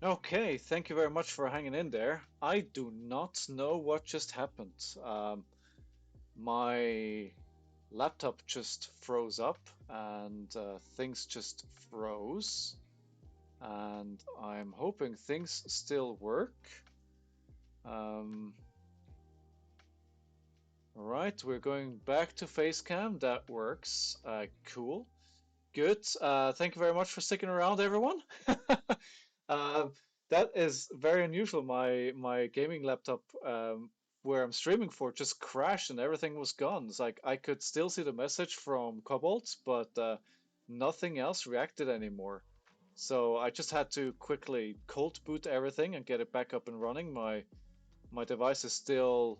Okay, thank you very much for hanging in there. I do not know what just happened. My laptop just froze up and things just froze. And I'm hoping things still work. Um, right, we're going back to Facecam. That works. Cool. Good. Thank you very much for sticking around, everyone. Um, that is very unusual. My gaming laptop, where I'm streaming for, just crashed and everything was gone. It's like I could still see the message from Cobalt, but nothing else reacted anymore. So I just had to quickly cold boot everything and get it back up and running. My device is still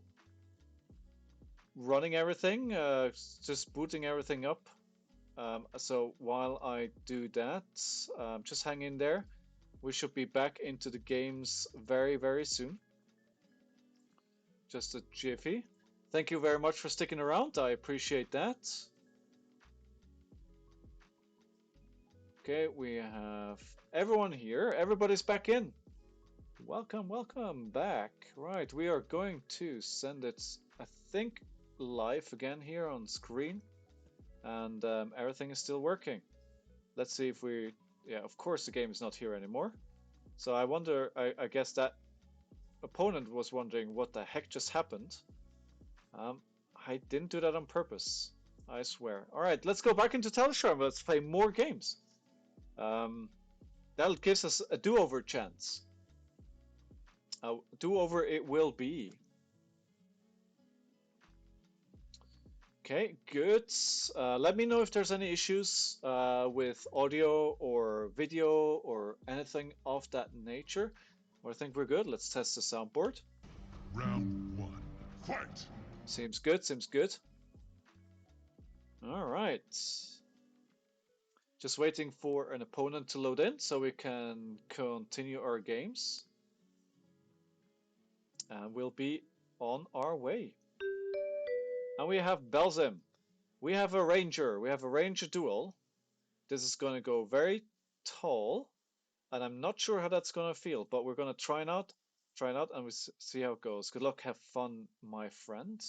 running everything, just booting everything up. So while I do that, just hang in there. We should be back into the games very, very soon. Just a jiffy. Thank you very much for sticking around. I appreciate that. Okay, we have everyone here. Everybody's back in. Welcome, welcome back. Right, we are going to send it, I think, live again here on screen. And everything is still working. Let's see if we... Yeah, of course the game is not here anymore. So I wonder, I guess that opponent was wondering what the heck just happened. I didn't do that on purpose, I swear. Alright, let's go back into Telesharm. Let's play more games. That gives us a do-over chance. A do-over it will be. Okay, good. Let me know if there's any issues with audio or video or anything of that nature. Well, I think we're good. Let's test the soundboard. Round one, fight! Seems good, seems good. All right. Just waiting for an opponent to load in so we can continue our games. And we'll be on our way. And we have Belzim. We have a ranger. We have a ranger duel. This is going to go very tall. And I'm not sure how that's going to feel, but we're going to try it out. Try it out and we see how it goes. Good luck, have fun, my friend.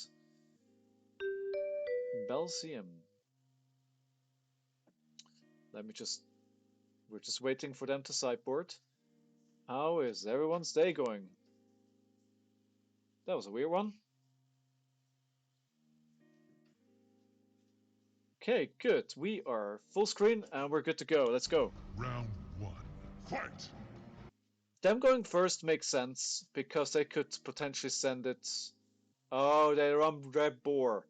Belzium. Let me just... We're just waiting for them to sideboard. How is everyone's day going? That was a weird one. Okay, good. We are full screen and we're good to go. Let's go. Round one, fight! Them going first makes sense because they could potentially send it... Oh, they run Red Boar.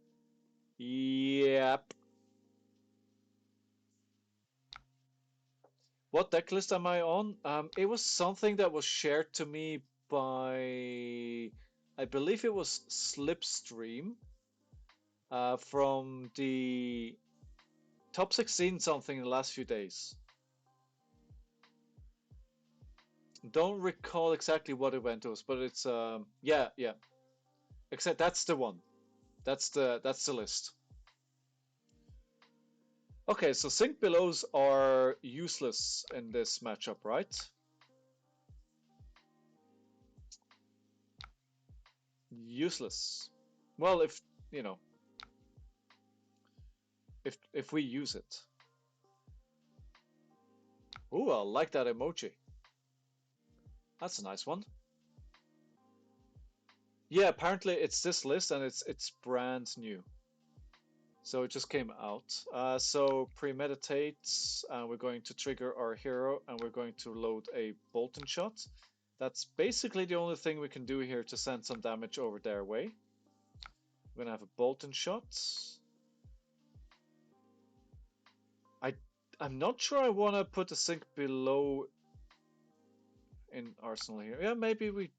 Yep. What deck list am I on? It was something that was shared to me by... I believe it was Slipstream. From the top 16 something in the last few days. Don't recall exactly what event it was, but it's yeah. Except that's the one. That's the list. Okay, so sync belows are useless in this matchup, right? Useless. Well, if you know, if we use it. Ooh, I like that emoji. That's a nice one. Yeah, apparently it's this list and it's brand new. So it just came out. So premeditate, we're going to trigger our hero and we're going to load a Bolton shot. That's basically the only thing we can do here to send some damage over their way. We're gonna have a Bolton shot. I'm not sure I want to put a sync below in Arsenal here. Yeah, maybe we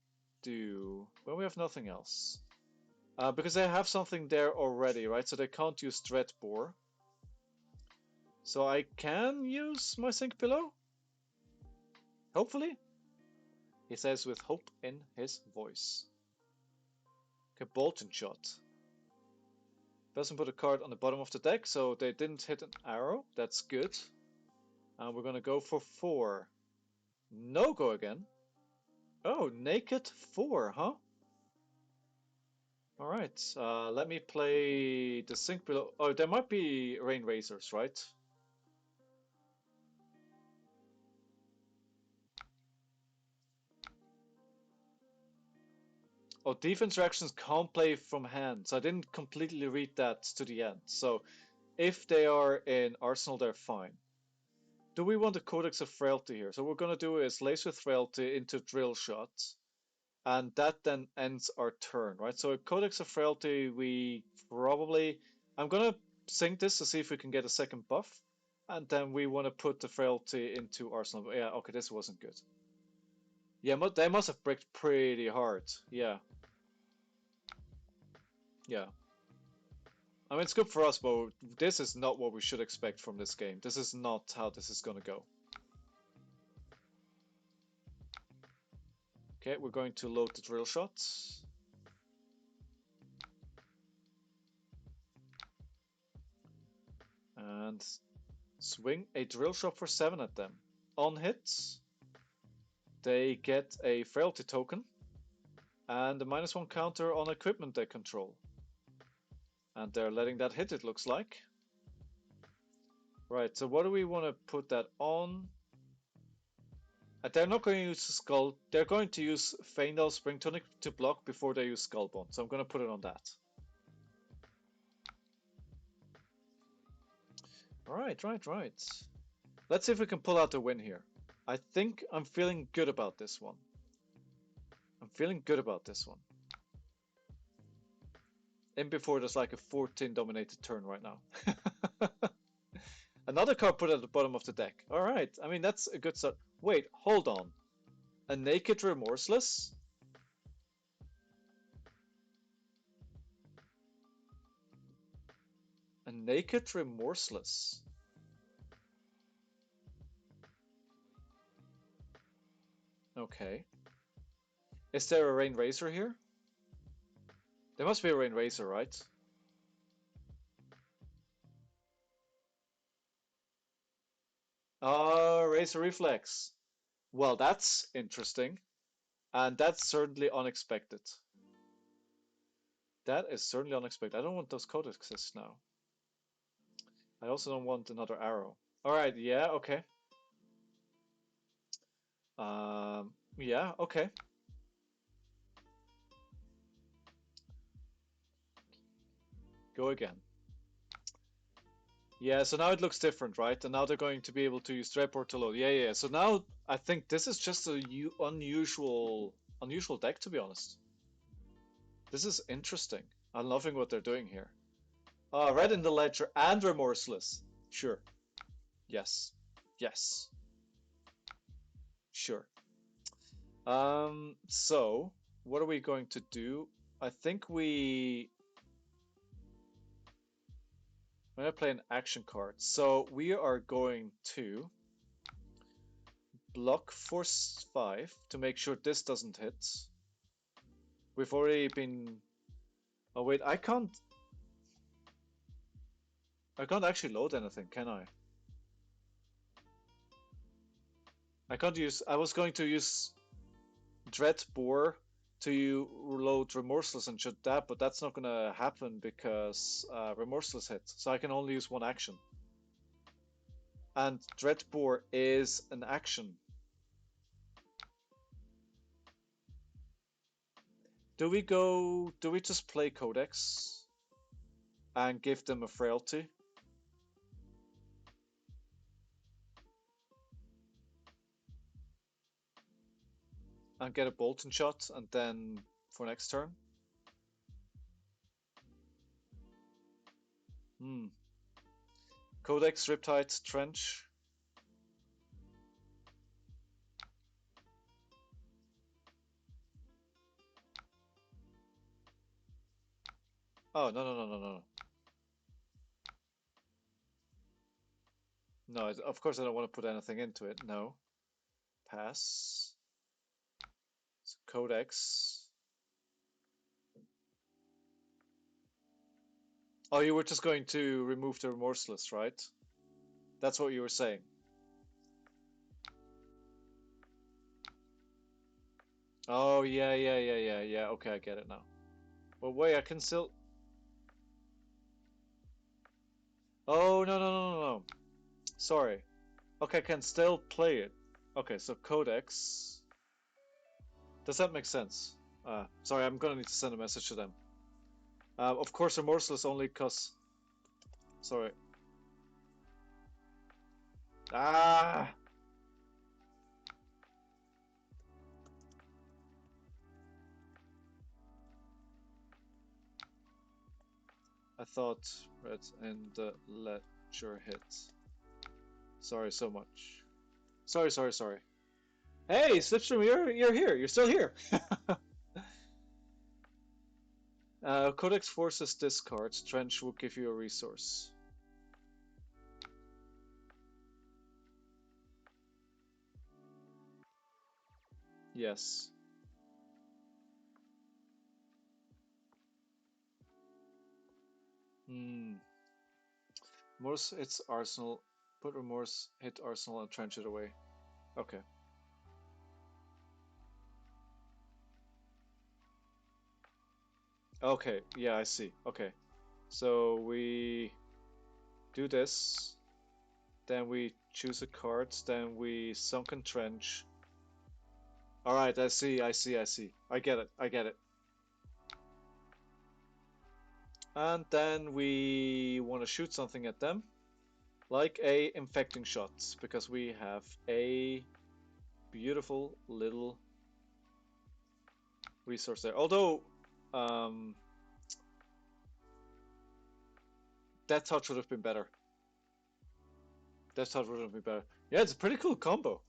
do. Well, we have nothing else. Because they have something there already, right? So they can't use Dreadbore. So I can use my sync below? Hopefully? He says with hope in his voice. Okay, Bolton shot. Doesn't put a card on the bottom of the deck, so they didn't hit an arrow. That's good. And we're gonna go for 4. No go again. Oh, naked 4, huh? Alright, let me play the sink below. Oh, there might be rain razors, right? Oh, defense reactions can't play from hand, so I didn't completely read that to the end. So if they are in Arsenal, they're fine. Do we want a Codex of Frailty here? So what we're going to do is Laser Frailty into Drill Shot, and that then ends our turn, right? So a Codex of Frailty, we probably... I'm going to sink this to see if we can get a second buff, and then we want to put the Frailty into Arsenal. Yeah, okay, this wasn't good. Yeah, they must have bricked pretty hard. Yeah, yeah. I mean, it's good for us, but this is not what we should expect from this game. This is not how this is going to go. Okay, we're going to load the drill shots. And swing a drill shot for 7 at them. On hits, they get a frailty token and a -1 counter on equipment they control. And they're letting that hit, it looks like. Right, so what do we want to put that on? They're not going to use Skull. They're going to use Feindal Spring Tonic to block before they use Skullbone. So I'm going to put it on that. Right. Let's see if we can pull out the win here. I think I'm feeling good about this one. I'm feeling good about this one. In before there's like a 14 dominated turn right now. Another card put at the bottom of the deck. Alright, I mean that's a good start. Wait, hold on. A Naked Remorseless? A Naked Remorseless. Okay. Is there a Rain Razor here? There must be a Rain Razor, right? Razor Reflex. Well, that's interesting. And that's certainly unexpected. That is certainly unexpected. I don't want those codexes now. I also don't want another arrow. Alright, yeah, okay. Yeah, okay. Go again. Yeah, so now it looks different, right? And now they're going to be able to use Dreadport to load. Yeah. So now I think this is just a unusual deck, to be honest. This is interesting. I'm loving what they're doing here. Red in the Ledger and Remorseless. Sure. Yes. Yes. Sure. So what are we going to do? I think I'm gonna play an action card. So we are going to block for 5 to make sure this doesn't hit. We've already been... Oh wait, I can't actually load anything, can I? I can't use... I was going to use Dread Boar to load Remorseless and shoot that, but that's not gonna happen because Remorseless hits. So I can only use one action. And Dread Boar is an action. Do we just play Codex and give them a frailty? And get a Bolton shot and then for next turn? Codex, Riptide, Trench. Oh, no. No, of course I don't want to put anything into it. No. Pass. So Codex. Oh, you were just going to remove the remorseless, right? That's what you were saying. Oh, yeah. Okay, I get it now. Well, wait, I can still... Oh, no. Sorry. Okay, I can still play it. Okay, so codex. Does that make sense? Sorry, I'm gonna need to send a message to them. Of course, remorseless only cause... Sorry. Ah! I thought red in the ledger hit. Sorry so much. Sorry. Hey, Slipstream, you're here. You're still here. Codex forces discard. Trench will give you a resource. Yes. Hmm. Remorse hits Arsenal. Put remorse, hit Arsenal, and trench it away. Okay. Okay. Yeah, I see. Okay. So we do this. Then we choose a card. Then we sunken trench. All right. I see. I get it. And then we want to shoot something at them, like a infecting shot, because we have a beautiful little resource there. Although, um, Death Touch would have been better. Death Touch would have been better. Yeah, it's a pretty cool combo.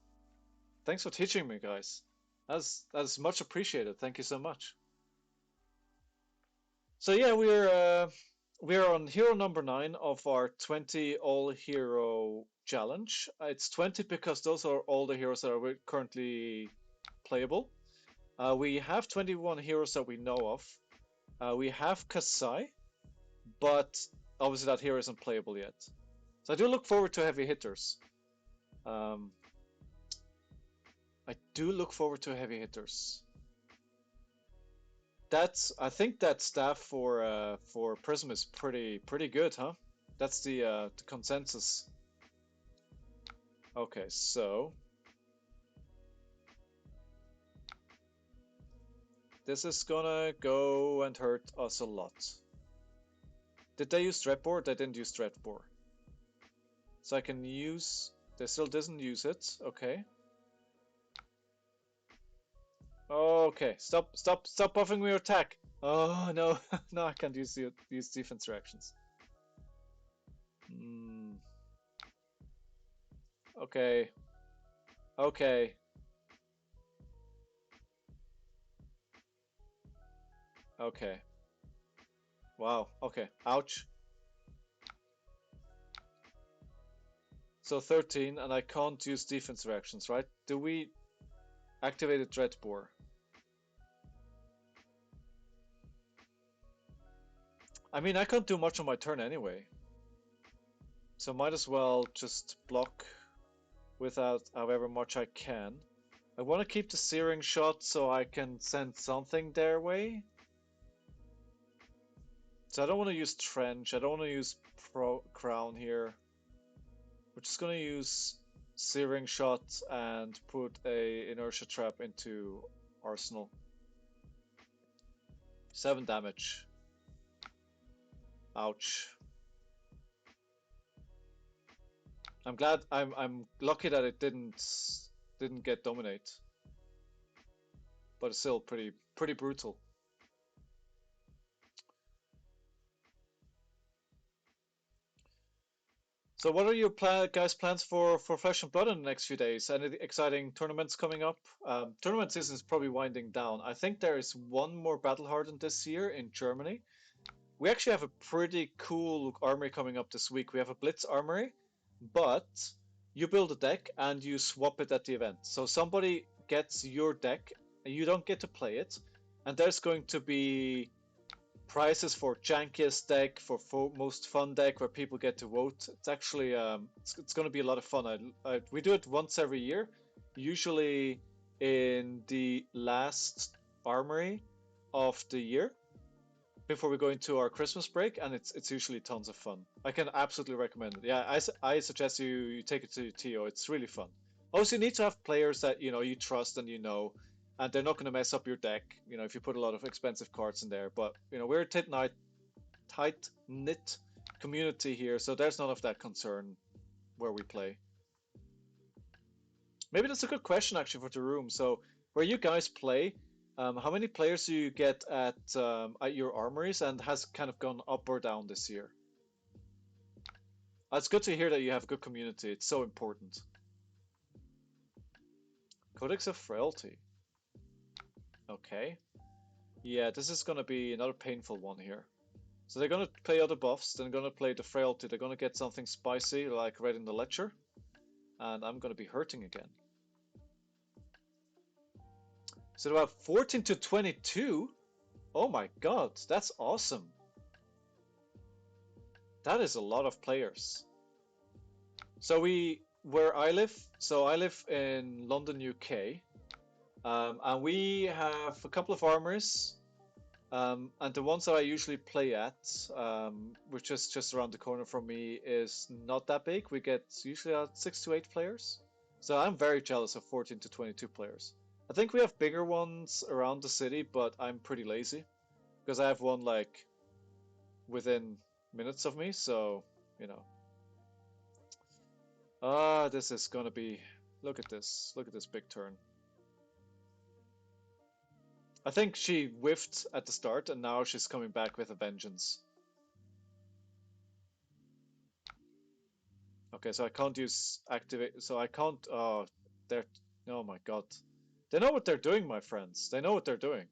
Thanks for teaching me, guys. That's much appreciated. Thank you so much. So yeah, we're on hero number 9 of our 20 all hero challenge. It's 20 because those are all the heroes that are currently playable. We have 21 heroes that we know of. We have Kasai, but obviously that hero isn't playable yet. So I do look forward to heavy hitters. Um, I do look forward to heavy hitters. I think that staff for Prism is pretty good, huh? That's the consensus. Okay, so this is gonna go and hurt us a lot. Did they use Dreadbore? They didn't use Dreadbore. So I can use... They still doesn't use it. Okay. Okay. Stop buffing your attack. Oh no. No, I can't use defense reactions. Hmm. Okay. Okay. Okay. Wow. Okay. Ouch. So 13, and I can't use defense reactions, right? Do we activate a Dreadbore? I mean, I can't do much on my turn anyway. So might as well just block without however much I can. I want to keep the searing shot so I can send something their way. So I don't want to use Trench, I don't want to use Crown here. We're just going to use Searing Shot and put a Inertia Trap into Arsenal. 7 damage. Ouch. I'm lucky that it didn't get Dominate. But it's still pretty brutal. So what are your guys' plans for Flesh and Blood in the next few days? Any exciting tournaments coming up? Tournament season is probably winding down. I think there is one more Battle Hardened this year in Germany. We actually have a pretty cool armory coming up this week. We have a Blitz armory, but you build a deck and you swap it at the event. So somebody gets your deck and you don't get to play it. And there's going to be prizes for jankiest deck, for most fun deck, where people get to vote. It's actually it's going to be a lot of fun. We do it once every year, usually in the last armory of the year before we go into our Christmas break, and it's usually tons of fun. I can absolutely recommend it. Yeah, I suggest you take it to TO. It's really fun. Also, you need to have players that you trust and and they're not going to mess up your deck. If you put a lot of expensive cards in there. But we're a tight knit community here, so there's none of that concern where we play. Maybe that's a good question actually for the room. So where you guys play, how many players do you get at your armories, and has kind of gone up or down this year? It's good to hear that you have a good community. It's so important. Codex of Frailty. Okay. Yeah, this is gonna be another painful one here. So they're gonna play other buffs, then they're gonna play the Frailty. They're gonna get something spicy like Read in the Ledger, and I'm gonna be hurting again. So about 14 to 22. Oh my god, that's awesome. That is a lot of players. So where I live, so I live in London, UK, and we have a couple of armories, and the ones that I usually play at, which is just around the corner from me, is not that big. We get usually 6 to 8 players. So I'm very jealous of 14 to 22 players. I think we have bigger ones around the city, but I'm pretty lazy because I have one like within minutes of me, so you know. This is gonna be. Look at this. Look at this big turn. I think she whiffed at the start, and now she's coming back with a vengeance. Okay, so I can't use activate. So I can't. Oh, they're. Oh my god. They know what they're doing, my friends. They know what they're doing.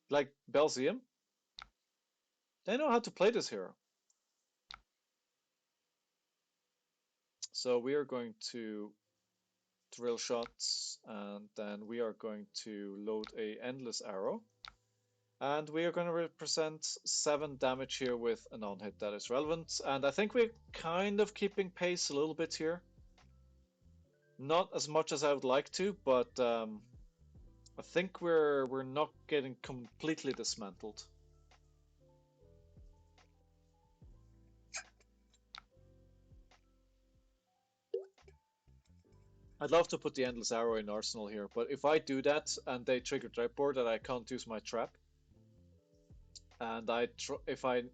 Like Belzium, they know how to play this hero. So we are going to drill shots, and then we are going to load a endless arrow. And we are going to represent 7 damage here with a non-hit that is relevant. And I think we're kind of keeping pace a little bit here. Not as much as I would like to, but I think we're not getting completely dismantled. I'd love to put the Endless Arrow in Arsenal here, but if I do that and they trigger Dreadboard that I can't use my trap, and if I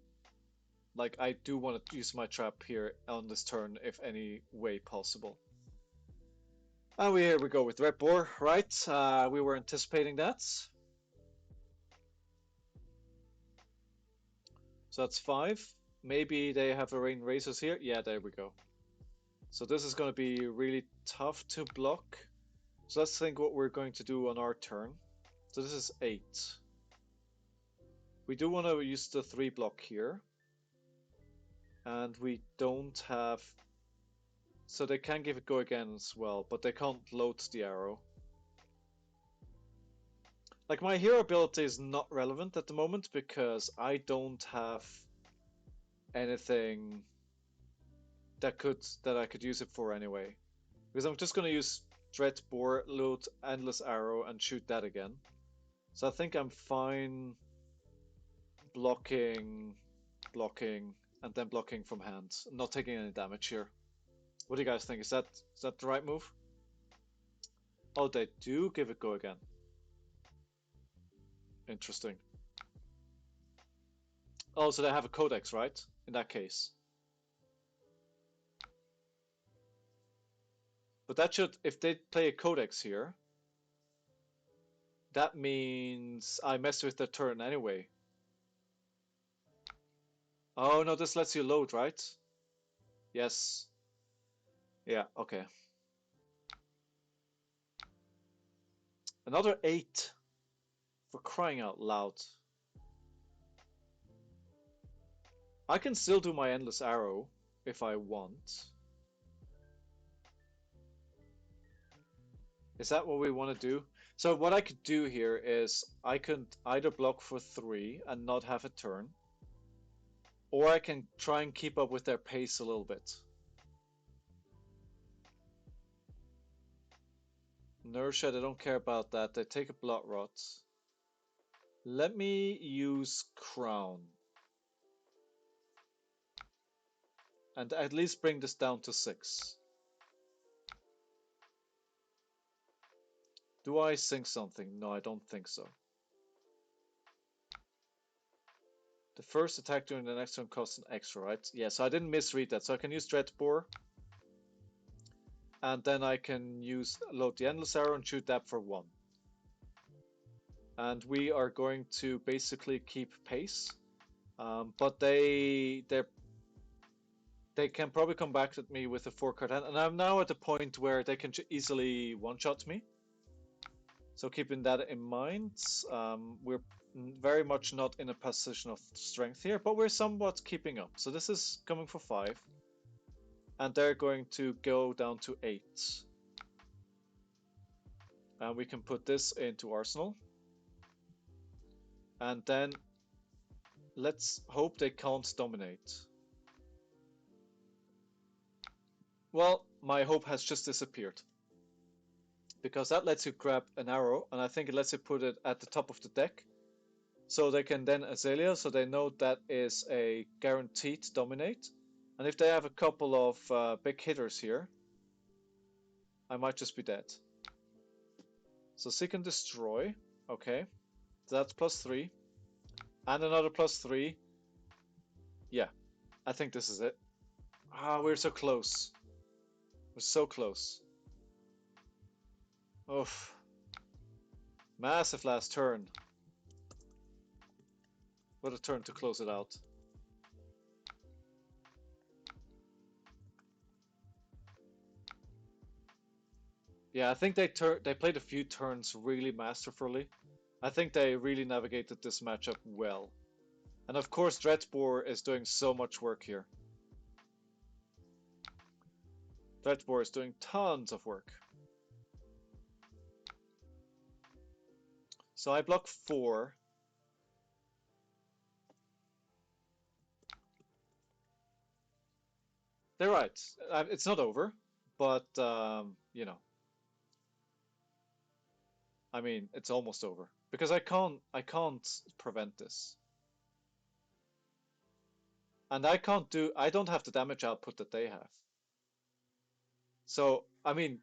I do want to use my trap here on this turn if any way possible. And here we go with Red Boar, right? We were anticipating that. So that's 5. Maybe they have a Rain Razors here. Yeah, there we go. So this is going to be really tough to block. So let's think what we're going to do on our turn. So this is 8. We do want to use the 3 block here. And we don't have... So they can give it go again as well, but they can't load the arrow. Like, my hero ability is not relevant at the moment because I don't have anything that I could use it for anyway. Because I'm just going to use Dread Boar, load Endless Arrow, and shoot that again. So I think I'm fine blocking, and then blocking from hand. Not taking any damage here. What do you guys think? Is that the right move? Oh, they do give it go again. Interesting. Oh, so they have a codex, right? In that case. But that should, if they play a codex here, that means I mess with the turn anyway. Oh no, this lets you load, right? Yes. Yeah, okay. Another 8. For crying out loud. I can still do my Endless Arrow if I want. Is that what we want to do? So what I could do here is I could either block for 3 and not have a turn, or I can try and keep up with their pace a little bit. Nourished, I don't care about that. They take a blood rot. Let me use Crown. And at least bring this down to 6. Do I sink something? No, I don't think so. The first attack during the next turn costs an extra, right? Yeah, so I didn't misread that. So I can use Dreadbore. And then I can load the Endless Arrow and shoot that for 1. And we are going to basically keep pace. But they can probably come back at me with a 4-card hand. And I'm now at the point where they can easily one-shot me. So keeping that in mind, we're very much not in a position of strength here, but we're somewhat keeping up. So this is coming for 5. And they're going to go down to 8. And we can put this into Arsenal. And then let's hope they can't dominate. Well, my hope has just disappeared. Because that lets you grab an arrow, and I think it lets you put it at the top of the deck. So they can then Azalea, so they know that is a guaranteed dominate. And if they have a couple of big hitters here, I might just be dead. So Seek and Destroy, okay. So that's +3. And another +3. Yeah, I think this is it. Ah, we're so close. We're so close. Oof. Massive last turn. What a turn to close it out. Yeah, I think they played a few turns really masterfully. I think they really navigated this matchup well. And of course, Dreadbore is doing so much work here. Dreadbore is doing tons of work. So I block 4. They're right. It's not over, but you know, I mean, it's almost over because I can't prevent this, and I don't have the damage output that they have. So I mean,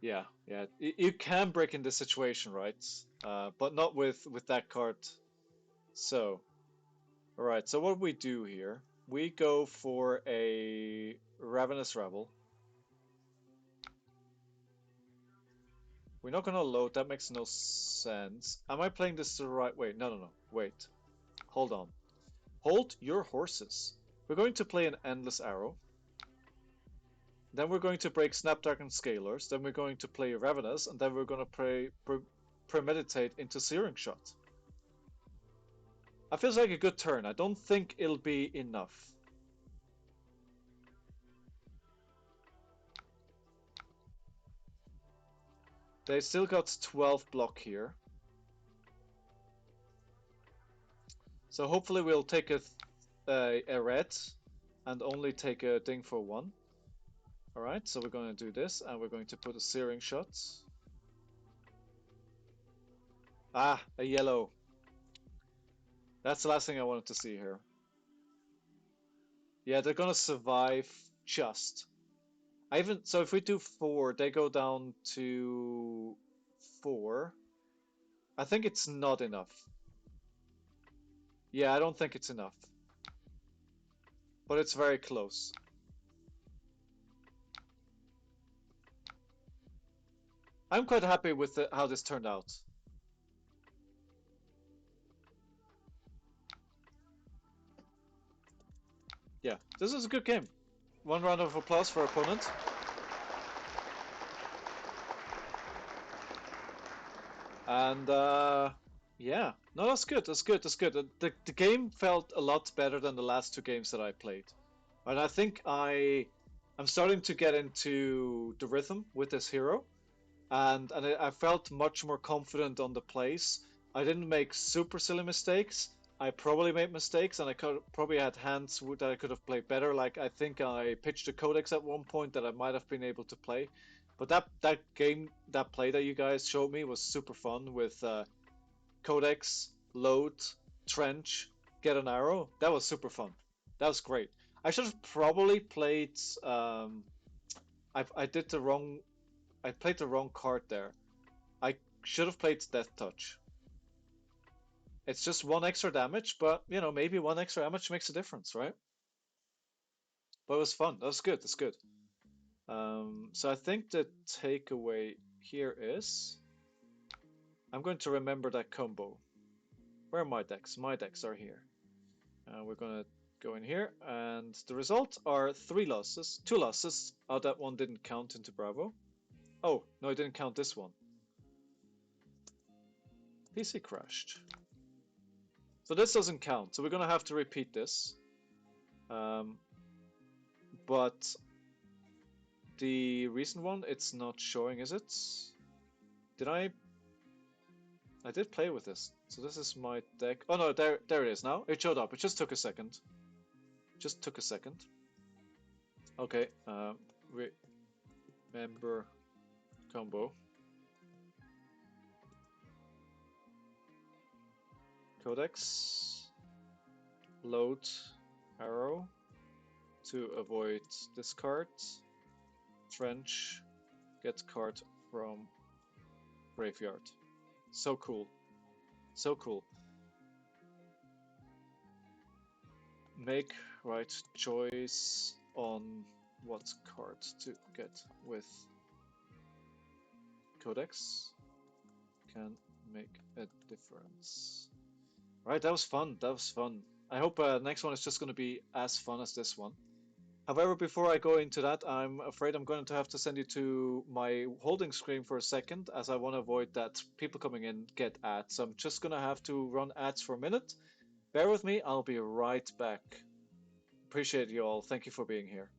yeah, you can break in this situation, right? But not with that card. So, all right. So what we do here, we go for a Ravenous Rebel. We're not gonna load, that makes no sense. Am I playing this the right way? No, wait. Hold on. Hold your horses. We're going to play an Endless Arrow. Then we're going to break Snapdragon Scalers. Then we're going to play Ravenous. And then we're going to Premeditate into Searing Shot. That feels like a good turn. I don't think it'll be enough. They still got 12 block here. So hopefully we'll take a red and only take a ding for 1. Alright, so we're going to do this and we're going to put a Searing Shot. Ah, a yellow. That's the last thing I wanted to see here. Yeah, they're gonna survive just. So if we do 4, they go down to 4. I think it's not enough. Yeah, I don't think it's enough. But it's very close. I'm quite happy with how this turned out. Yeah, this is a good game. 1 round of applause for opponent. And yeah, No, that's good. That's good. That's good. The game felt a lot better than the last two games that I played. And I think I'm starting to get into the rhythm with this hero, and I felt much more confident on the plays. I didn't make super silly mistakes. I probably made mistakes, and I could probably had hands that I could have played better. Like I think I pitched a codex at one point that I might have been able to play, but that game, that play that you guys showed me was super fun with codex, load, trench, get an arrow. That was super fun. That was great. I should have probably played. I did the wrong. I played the wrong card there. I should have played Death Touch. It's just one extra damage, but you know, maybe one extra damage makes a difference, right? But it was fun. That was good. That's good. So I think the takeaway here is I'm going to remember that combo. Where are my decks? My decks are here. We're gonna go in here, and the result are 3 losses, 2 losses. Oh, that one didn't count into Bravo. Oh, no, it didn't count this one. PC crashed. So this doesn't count, so we're gonna have to repeat this. But the recent one, it's not showing, is it? Did I did play with this. So this is my deck. Oh no, there it is now. It showed up. It just took a second. Just took a second. Okay, remember combo. Codex. Load arrow to avoid discard. Trench. Get card from graveyard. So cool. So cool. Make right choice on what card to get with Codex. Can make a difference. Right, that was fun. That was fun. I hope next one is just going to be as fun as this one. However, before I go into that, I'm afraid I'm going to have to send you to my holding screen for a second, as I want to avoid that people coming in get ads. So I'm just going to have to run ads for a minute. Bear with me, I'll be right back. Appreciate you all. Thank you for being here.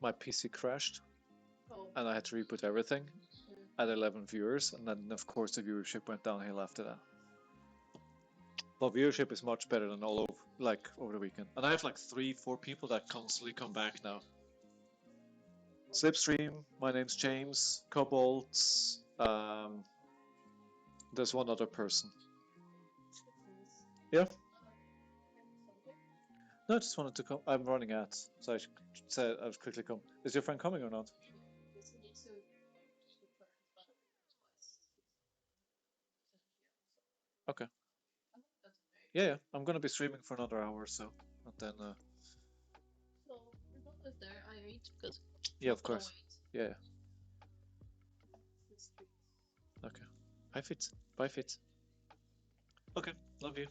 My PC crashed, and I had to reboot everything at 11 viewers, and then of course the viewership went downhill after that. But viewership is much better than all over the weekend, and I have like 3-4 people that constantly come back now. Slipstream, my name's James, Cobalt, there's one other person. Yeah. No, I just wanted to come. I'm running ads, so I said I'd quickly come. Is your friend coming or not? Okay. Yeah, yeah. I'm gonna be streaming for another hour or so, and then. Yeah, of course. Yeah. Okay. Bye, Fitz. Bye, Fitz. Okay. Love you.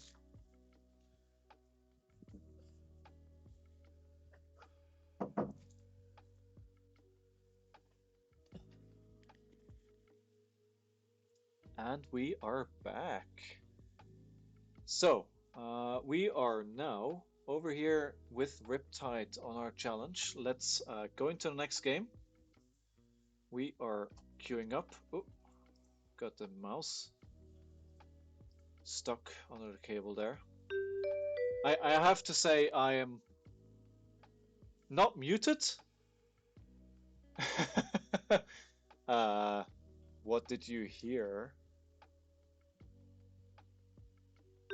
And we are back. So, we are now over here with Riptide on our challenge. Let's go into the next game. We are queuing up. Oh, got the mouse stuck under the cable there. I have to say I am not muted. What did you hear?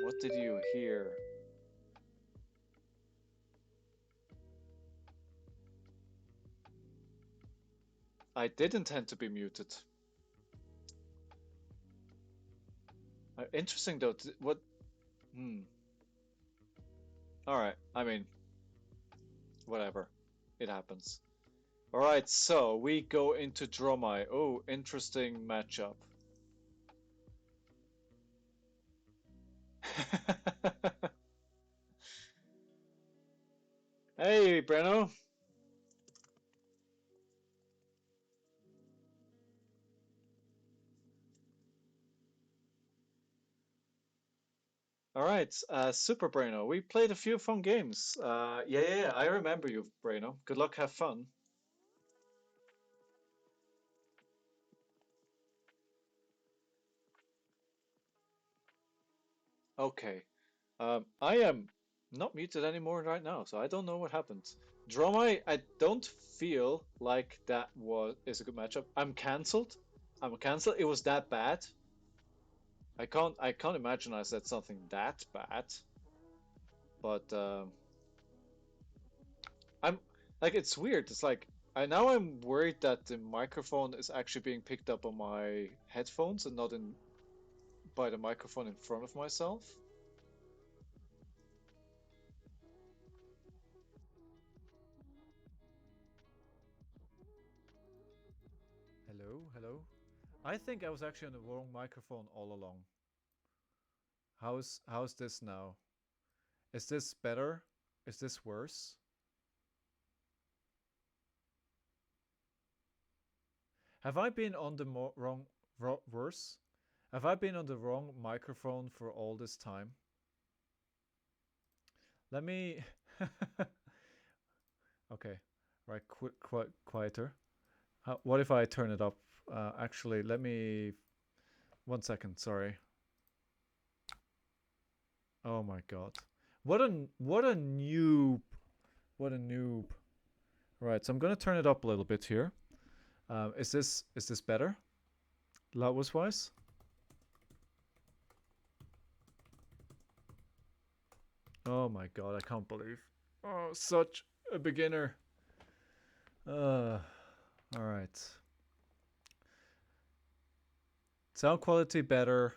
What did you hear? I did intend to be muted. Interesting though. What? Hmm. All right. I mean, whatever. It happens. All right, so we go into Dromai. Oh, interesting matchup. Hey, Breno. All right, Super Breno. We played a few fun games. Yeah, I remember you, Breno. Good luck, have fun. Okay. I am not muted anymore right now, so I don't know what happened. Dromai, I don't feel like that is a good matchup. I'm cancelled. I'm cancelled. It was that bad. I can't imagine I said something that bad. But I'm like it's weird. It's like I'm worried that the microphone is actually being picked up on my headphones and not in by the microphone in front of myself. Hello, hello. I think I was actually on the wrong microphone all along. How's this now? Is this better? Is this worse? Have I been on the worse? Have I been on the wrong microphone for all this time? Let me. Okay, right. Quieter. What if I turn it up? Actually, let me. 1 second. Sorry. Oh my god. What a noob. What a noob. Right, so I'm gonna turn it up a little bit here. Is this better? Levels wise? Oh my god, I can't believe. Oh, such a beginner. Uh, all right. Sound quality better,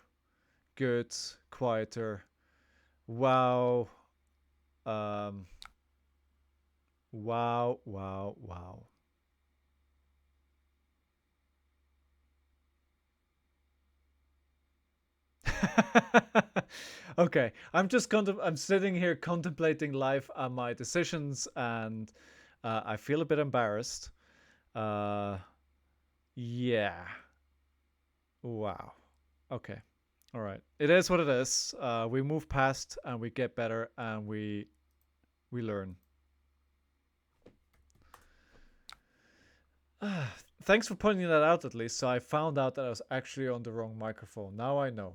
good, quieter. Wow. Um. Wow. Wow. Wow. Okay, I'm sitting here contemplating life and my decisions, and I feel a bit embarrassed. Uh, yeah. Wow. Okay. All right. It is what it is. We move past and we get better and we learn. Thanks for pointing that out at least. So I found out that I was actually on the wrong microphone. Now I know.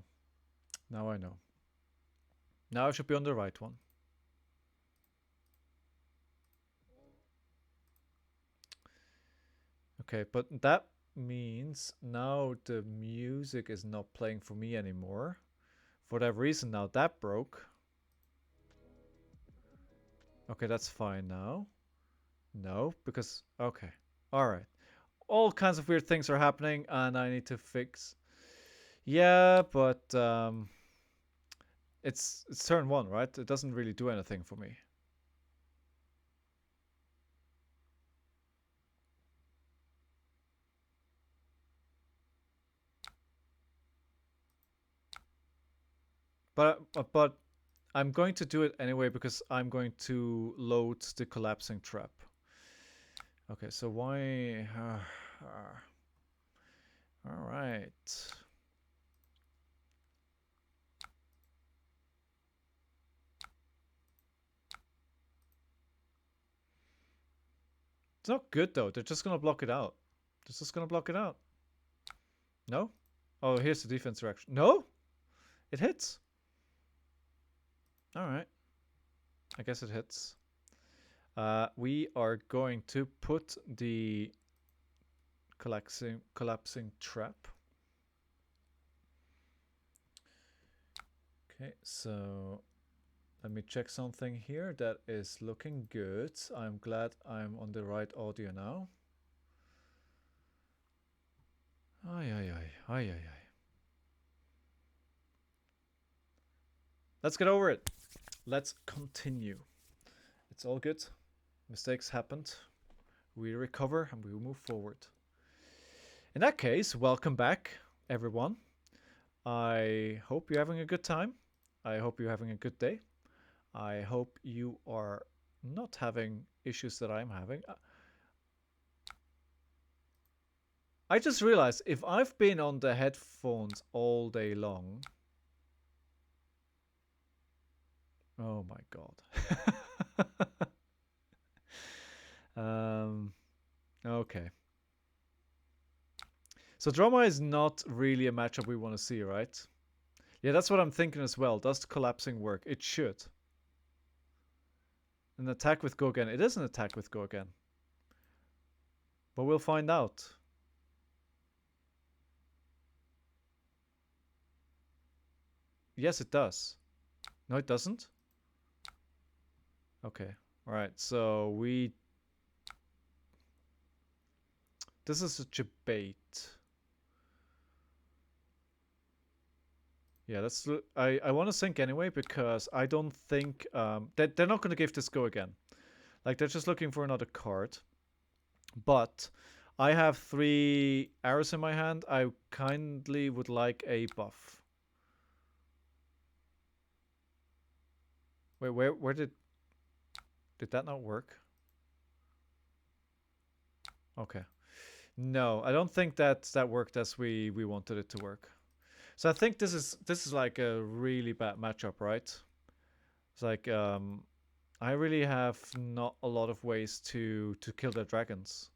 Now I know. Now I should be on the right one. Okay, but that means now the music is not playing for me anymore. For that reason, now that broke. Okay, that's fine now. No, because okay. All right. All kinds of weird things are happening and I need to fix. Yeah, but it's turn one, right? It doesn't really do anything for me. But I'm going to do it anyway because I'm going to load the collapsing trap. Okay, so why? All right. It's not good though. They're just gonna block it out. They're just gonna block it out. No? Oh, here's the defense reaction. No? It hits. All right. I guess it hits. We are going to put the collapsing trap. Okay, so let me check something here that is looking good. I'm glad I'm on the right audio now. Ay, ay, ay, ay, ay, ay. Let's get over it. Let's continue. It's all good. Mistakes happened. we recover and we move forward. In that case, welcome back, everyone. I hope you're having a good time. I hope you're having a good day. I hope you are not having issues that I'm having. I just realized if I've been on the headphones all day long. Oh my god. Okay. So Dromai is not really a matchup we want to see, right? Yeah, that's what I'm thinking as well. Does the collapsing work? It should. An attack with go again. It is an attack with go again. But we'll find out. Yes, it does. No, it doesn't. Okay. All right. So we... This is such a bait. Yeah, that's... I want to sync anyway because I don't think... they're not going to give this go again. Like, they're just looking for another card. But I have 3 arrows in my hand. I kindly would like a buff. Wait, where did that not work? Okay. No, I don't think that worked as we wanted it to work. So I think this is like a really bad matchup, right? It's like I really have not a lot of ways to kill their dragons.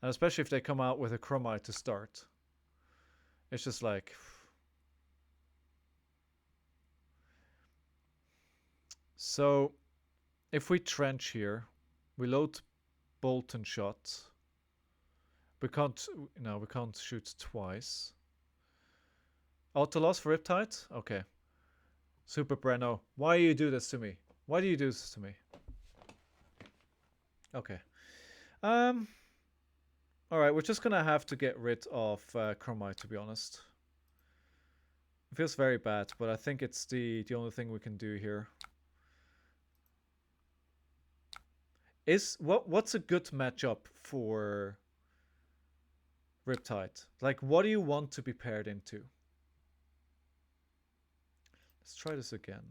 And especially if they come out with a Dromai to start. It's just like... So, if we trench here, we load bolt and shot. We can't... No, we can't shoot twice. Auto loss for Riptide? Okay. Super Breno. Why do you do this to me? Why do you do this to me? Okay. Alright, we're just gonna have to get rid of Dromai, to be honest. It feels very bad, but I think it's the only thing we can do here. What's a good matchup for Riptide? Like, what do you want to be paired into? Let's try this again.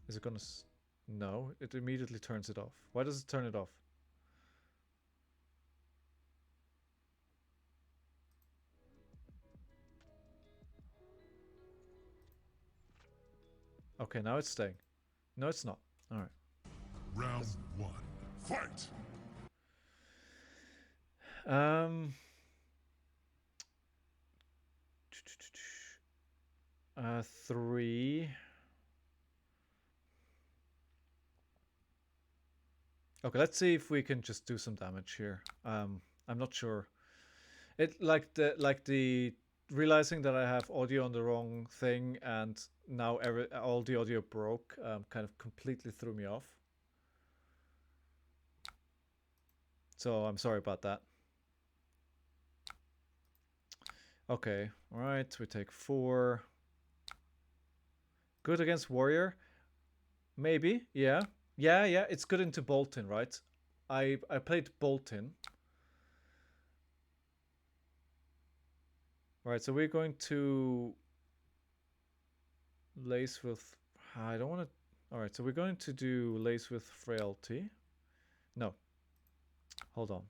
Is it gonna... No, it immediately turns it off. Why does it turn it off? Okay, now it's staying. No, it's not. Alright. Round 1. Fight! 3. Okay, let's see if we can just do some damage here. I'm not sure. It like the realizing that I have audio on the wrong thing and now all the audio broke kind of completely threw me off. So I'm sorry about that. Okay, all right, we take 4. Good against warrior? Maybe, yeah. Yeah, it's good into Bolton, right? I played Bolton. Right, so we're going to lace with... I don't want to... Alright, so we're going to do lace with frailty. No. Hold on.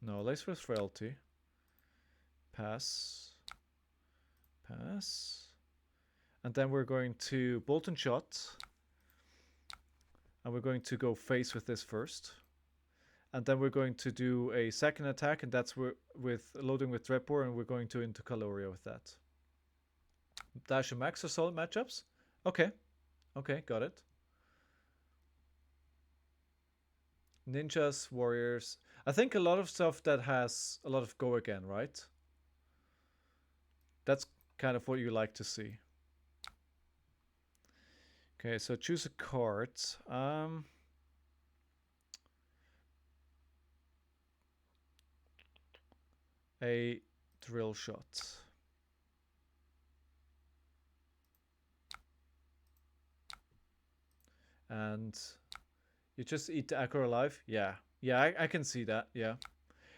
No, lace with frailty. Pass. Pass. And then we're going to bolt and shot. And we're going to go face with this first. And then we're going to do a second attack, and that's with loading with Trepor, and we're going to into Caloria with that. Dash and Max are solid matchups? Okay. Okay, got it. Ninjas, warriors. I think a lot of stuff that has a lot of go again, right? That's kind of what you like to see. Okay, so choose a card. A drill shot. and you just eat the aggro alive. Yeah, yeah, I can see that. Yeah,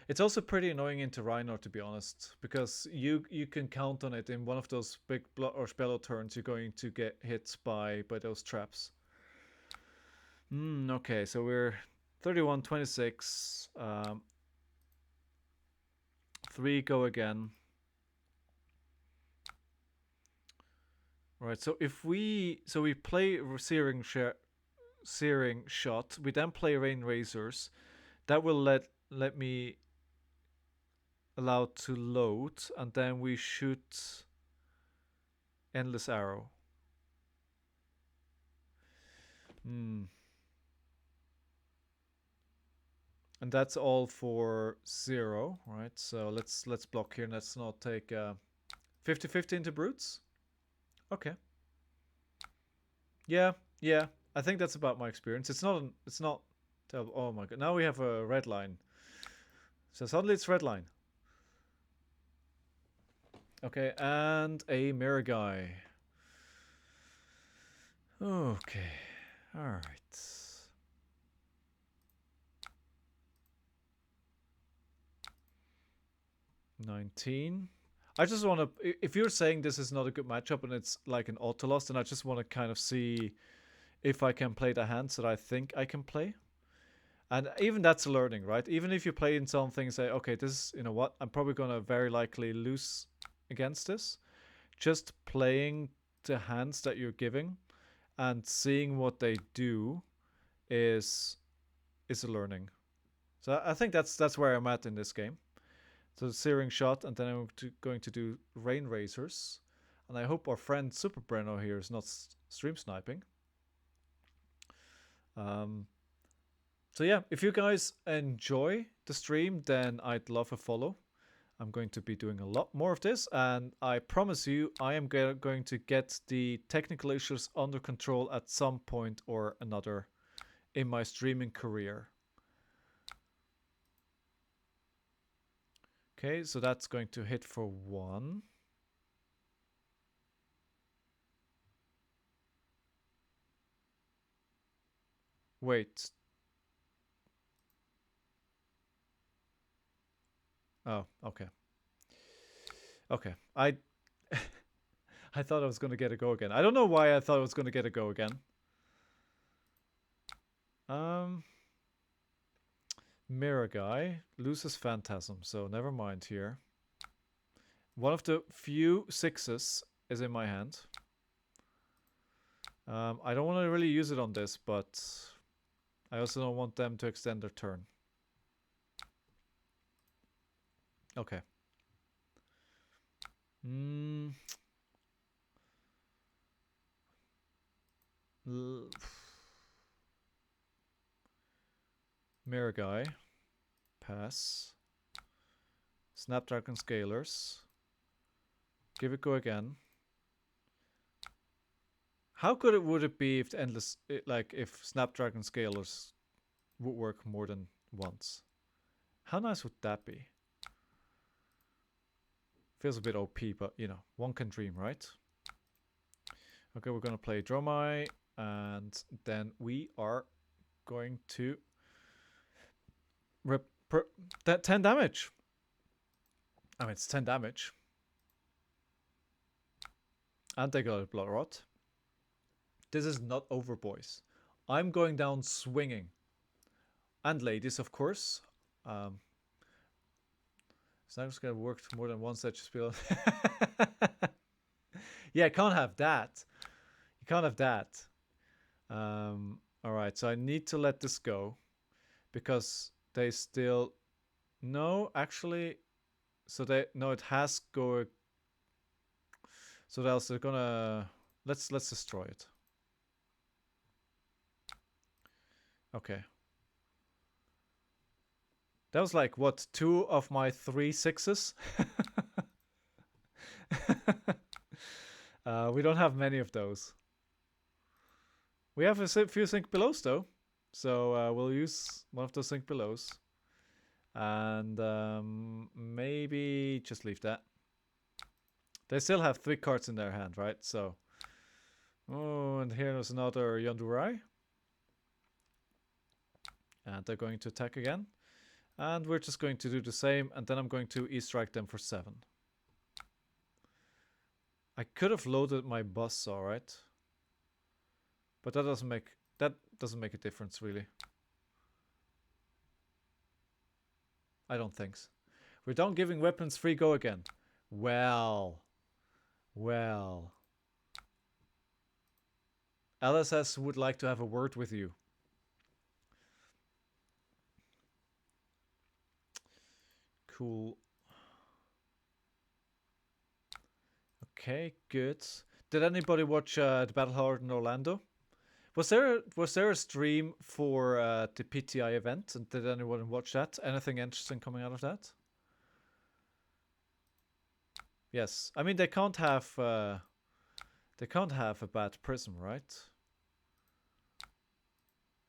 it's also pretty annoying into Rhino, to be honest, because you can count on it in one of those big blood or spello turns. You're going to get hit by those traps. Okay, so we're 31-26. 3 go again. Right, so if we play searing shot, we then play rain razors. That will let me allow to load, and then we shoot endless arrow. And that's all for 0, right? So let's block here. Let's not take 50-50 into brutes. Okay. Yeah, yeah. I think that's about my experience. It's not terrible. Oh my god. Now we have a red line. So suddenly it's red line. Okay, and a mirror guy. Okay. All right. 19. I just want to, if you're saying this is not a good matchup and it's like an auto loss, then I just want to kind of see if I can play the hands that I think I can play. And even that's learning, right? Even if you play in something and say, okay, this is, you know what, I'm probably going to very likely lose against this. Just playing the hands that you're giving and seeing what they do is a learning. So I think that's where I'm at in this game. So searing shot, and then I'm going to do rain razors, and I hope our friend Super Breno here is not stream sniping. So yeah, if you guys enjoy the stream, then I'd love a follow. I'm going to be doing a lot more of this, and I promise you I am going to get the technical issues under control at some point or another in my streaming career. Okay, so that's going to hit for 1. Wait. Oh, okay. Okay. I thought I was going to get a go again. I don't know why I thought I was going to get a go again. Mirror guy loses phantasm, so never mind here. One of the few 6s is in my hand. I don't want to really use it on this, but I also don't want them to extend their turn. Okay. Mirror guy. Pass. Snapdragon scalers. Give it go again. How good would it be if the endless, like if Snapdragon scalers would work more than once? How nice would that be? Feels a bit OP, but you know, one can dream, right? Okay, we're gonna play Dromai, and then we are going to rip that 10 damage. I mean, it's 10 damage. And they got a blood rot. This is not over, boys. I'm going down swinging. And ladies, of course. It's not just gonna work more than one such spell. Yeah, can't have that. You can't have that. Alright, so I need to let this go. Because they still... No, actually... So they... No, it has go... So else they're gonna... Let's destroy it. Okay. That was like, what, 2 of my 3 6s? We don't have many of those. We have a few sync belows though. So we'll use one of those sync belows. And maybe just leave that. They still have 3 cards in their hand, right? So... Oh, and here there's another Yondurai. And they're going to attack again. And we're just going to do the same, and then I'm going to E-strike them for 7. I could have loaded my bus, alright. But that doesn't make a difference, really. I don't think so. We're done giving weapons free go again. Well. LSS would like to have a word with you. Cool. Okay, good. Did anybody watch the Battle Hard in Orlando? Was there a stream for the PTI event? And did anyone watch that? Anything interesting coming out of that? Yes. I mean, they can't have a bad prism, right?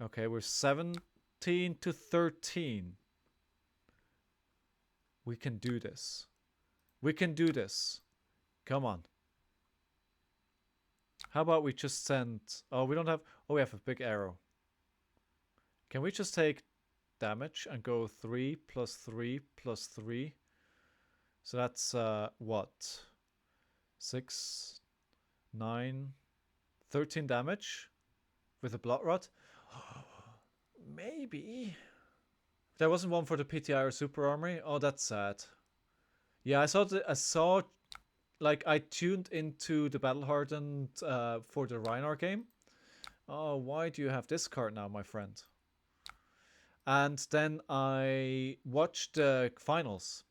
Okay, we're 17 to 13. We can do this. We can do this. Come on. How about we just send... Oh, we don't have... Oh, we have a big arrow. Can we just take damage and go 3 plus 3 plus 3? So that's, what? 6, 9, 13 damage with a blood rod? Maybe. There wasn't one for the PTI or Super Armory? Oh, that's sad. Yeah, I saw like, I tuned into the Battle Hardened for the Rhinar game. Oh, why do you have this card now, my friend? And then I watched the finals.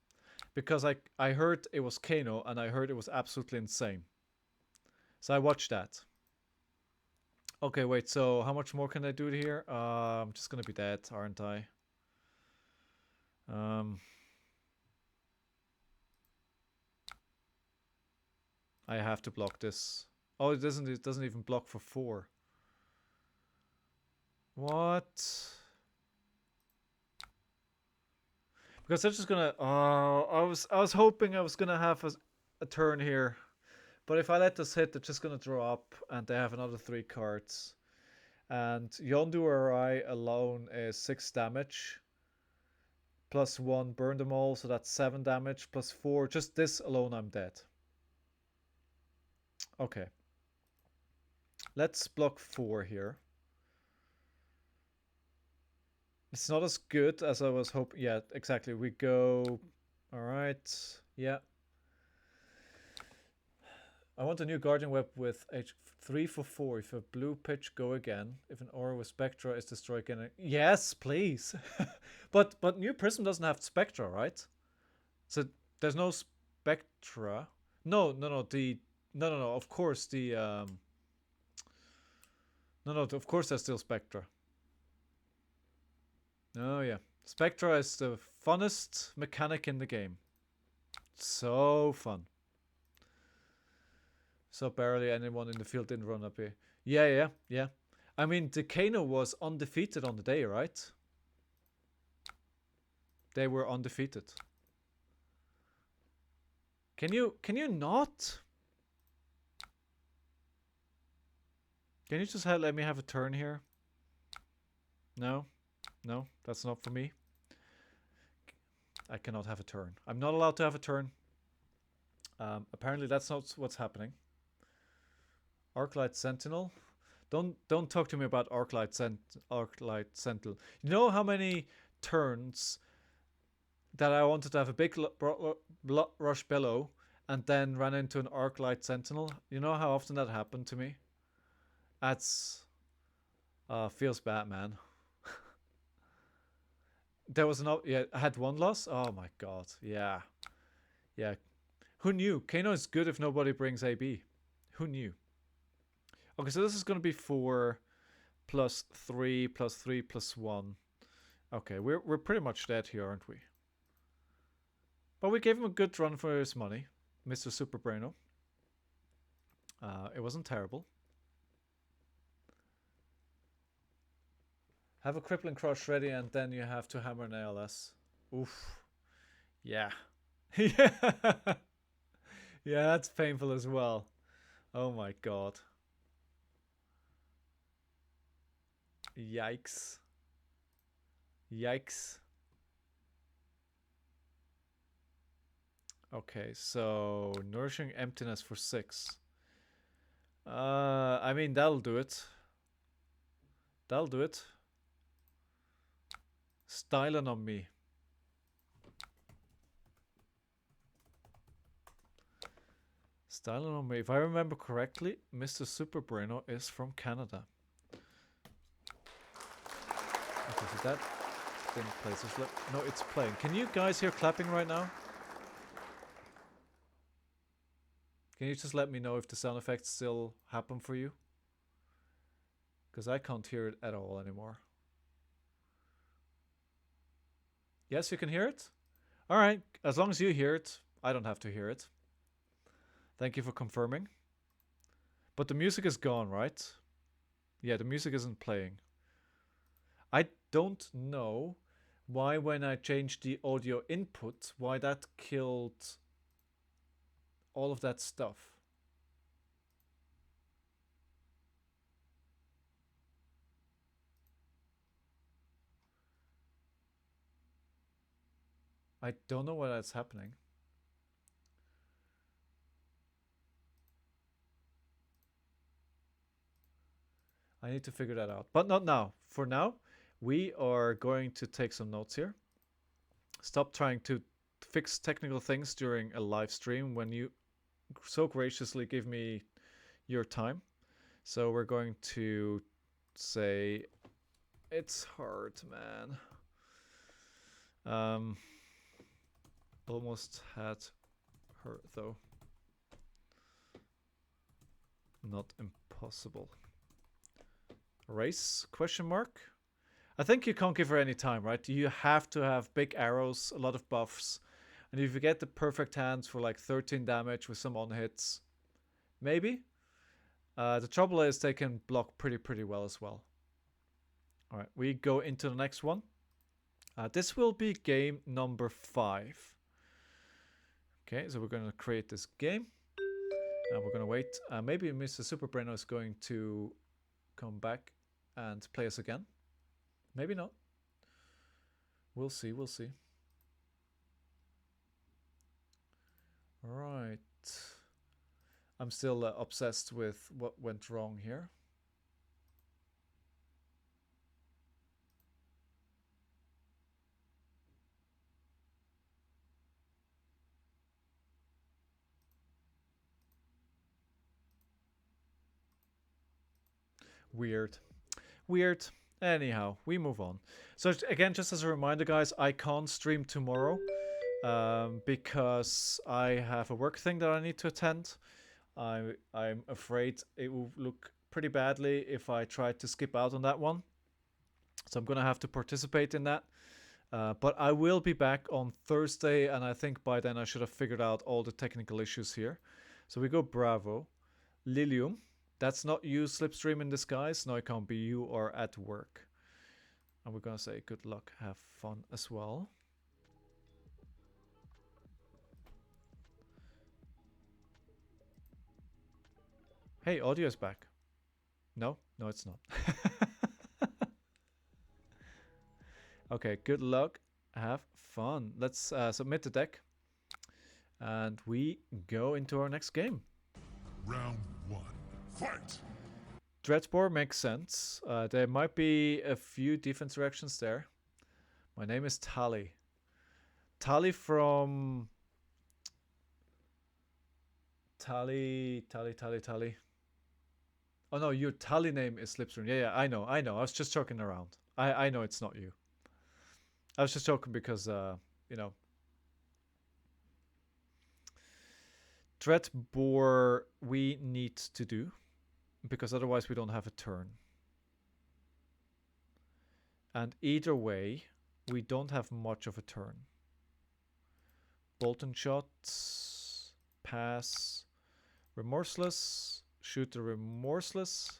Because I heard it was Kano, and I heard it was absolutely insane. So I watched that. Okay, wait, so how much more can I do here? I'm just gonna be dead, aren't I? I have to block this. Oh, it doesn't even block for 4. What? Because they're just gonna... Oh, I was hoping I was gonna have a turn here. But if I let this hit, they're just gonna draw up, and they have another 3 cards. And Yondu or I alone is 6 damage. Plus 1, burn them all, so that's 7 damage. Plus 4, just this alone, I'm dead. Okay. Let's block 4 here. It's not as good as I was hoping. Yeah, exactly. We go... Alright. Yeah. I want a new Guardian Web with H3 for 4. If a blue pitch, go again. If an aura with Spectra is destroyed again. Yes, please. but new Prism doesn't have Spectra, right? So there's no Spectra. No. Of course the No, of course there's still Spectra. Oh yeah. Spectra is the funnest mechanic in the game. So fun. So barely anyone in the field didn't run up here. Yeah. I mean, the Kano was undefeated on the day, right? They were undefeated. Can you not? Can you just let me have a turn here? No, that's not for me. I cannot have a turn. I'm not allowed to have a turn. Apparently that's not what's happening. Arclight Sentinel. Don't talk to me about Arclight Sentinel. You know how many turns that I wanted to have a big blood rush bellow and then ran into an Arclight Sentinel? You know how often that happened to me? That's feels bad, man. There was I had 1 loss. Oh my god. Yeah. Who knew? Kano is good if nobody brings AB. Who knew? Okay, so this is going to be 4 plus 3 plus 3 plus 1. Okay, we're pretty much dead here, aren't we? But we gave him a good run for his money, Mr. Super Braino. It wasn't terrible. Have a crippling crush ready, and then you have to hammer an ALS. Oof. Yeah. Yeah, that's painful as well. Oh my god. Yikes. Yikes. Okay, so nourishing emptiness for 6. I mean, that'll do it. That'll do it. Styling on me. Styling on me. If I remember correctly, Mr. Super Braino is from Canada. Okay, so that didn't play. So no, it's playing. Can you guys hear clapping right now? Can you just let me know if the sound effects still happen for you? Because I can't hear it at all anymore. Yes, you can hear it? Alright, as long as you hear it, I don't have to hear it. Thank you for confirming. But the music is gone, right? Yeah, the music isn't playing. I don't know why when I changed the audio input, why that killed all of that stuff. I don't know why that's happening. I need to figure that out. But not now. For now, we are going to take some notes here. Stop trying to fix technical things during a live stream when you so graciously give me your time. So we're going to say it's hard, man. Almost had her though. Not impossible. Race? Question mark? I think you can't give her any time, right? You have to have big arrows, a lot of buffs. And if you get the perfect hands for like 13 damage with some on hits, maybe. The trouble is they can block pretty well as well. Alright, we go into the next one. This will be game number 5. Okay, so we're going to create this game. And we're going to wait. Maybe Mr. Super Braino is going to come back and play us again. Maybe not. We'll see, we'll see. Right. I'm still obsessed with what went wrong here. Weird. Weird. Anyhow, we move on. So again, just as a reminder, guys, I can't stream tomorrow because I have a work thing that I need to attend. I'm afraid it will look pretty badly if I try to skip out on that one. So I'm going to have to participate in that. But I will be back on Thursday, and I think by then I should have figured out all the technical issues here. So we go Bravo. Lilium. That's not you, Slipstream in disguise. No, it can't be you or at work. And we're going to say good luck, have fun as well. Hey, audio is back. No, it's not. Okay, good luck, have fun. Let's submit the deck. And we go into our next game. Round 1. Fight! Dreadspore makes sense. There might be a few defense reactions there. My name is Tali. Tali from... Tali. Oh no, your Tali name is Slipstream. Yeah, I know. I was just joking around. I know it's not you. I was just joking because, you know. Dreadbore we need to do, because otherwise we don't have a turn. And either way, we don't have much of a turn. Bolt and shot, pass, remorseless, shoot the remorseless.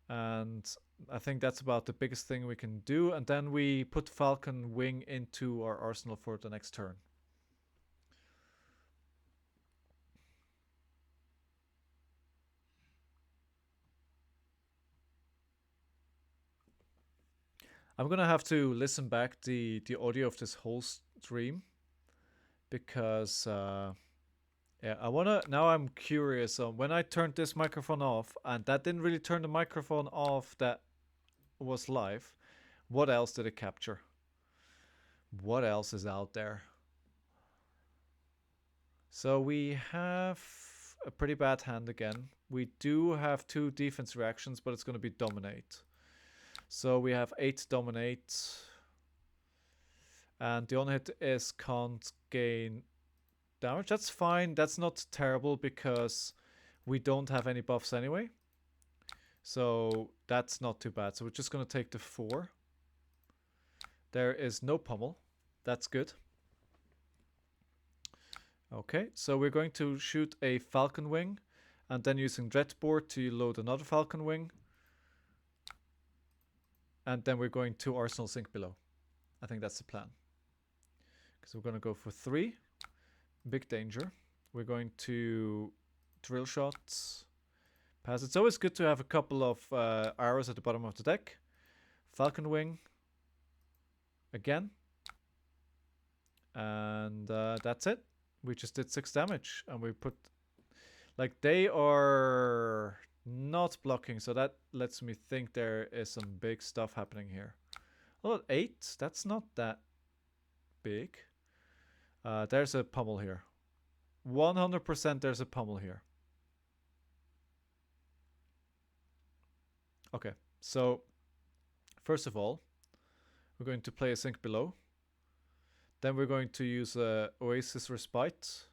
And I think that's about the biggest thing we can do. And then we put Falcon Wing into our arsenal for the next turn. I'm gonna have to listen back the audio of this whole stream because yeah, I wanna. Now I'm curious on when I turned this microphone off, and that didn't really turn the microphone off. That was live. What else did it capture? What else is out there? So we have a pretty bad hand again. We do have 2 defense reactions, but it's going to be dominate. So we have 8 dominate. And the on-hit is can't gain damage. That's fine. That's not terrible because we don't have any buffs anyway. So that's not too bad. So we're just going to take the 4. There is no pummel. That's good. Okay, so we're going to shoot a Falcon Wing and then using Dreadboard to load another Falcon Wing. And then we're going to Arsenal Sink Below. I think that's the plan. Because we're going to go for 3. Big danger. We're going to Drill Shots. Pass. It's always good to have a couple of arrows at the bottom of the deck. Falcon Wing. Again. And that's it. We just did 6 damage. And we put... Like, they are not blocking. So that lets me think there is some big stuff happening here. Oh, 8? That's not that big. There's a pummel here. 100% there's a pummel here. Okay, so first of all, we're going to play a Sink Below. Then we're going to use Oasis Respite.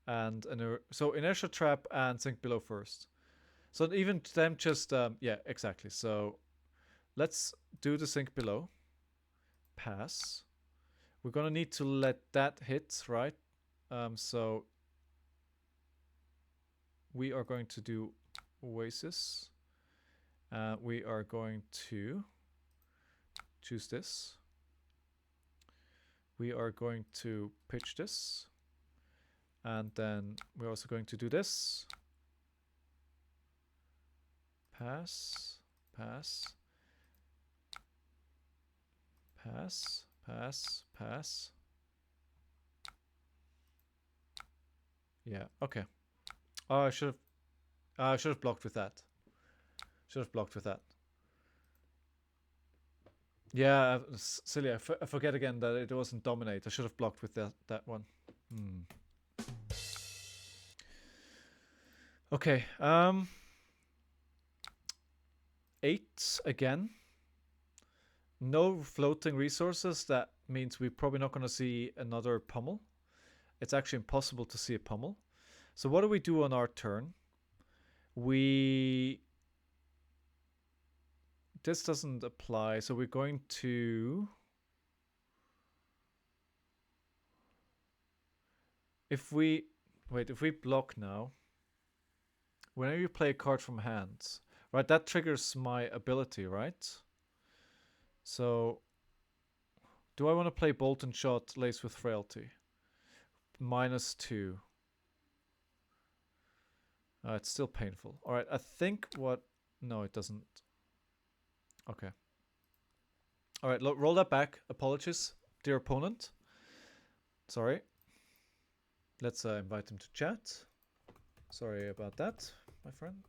And so Inertia Trap and Sink Below first. So even them just, yeah, exactly. So let's do the Sink Below. Pass. We're going to need to let that hit, right? So we are going to do Oasis. We are going to choose this. We are going to pitch this. And then we're also going to do this. Pass, pass, pass, pass, pass. Yeah, okay. Oh, I should have blocked with that. Should have blocked with that. Yeah, silly. I forget again that it wasn't dominate. I should have blocked with that one. Okay. 8 again. No floating resources. That means we're probably not going to see another pummel. It's actually impossible to see a pummel. So what do we do on our turn? This doesn't apply, so we're going to... If we block now, whenever you play a card from hand, right, that triggers my ability, right? So, do I want to play Bolt and Shot laced with Frailty? -2. It's still painful. Alright, I think what... No, it doesn't. Okay. Alright, roll that back. Apologies, dear opponent. Sorry. Let's invite him to chat. Sorry about that, my friend.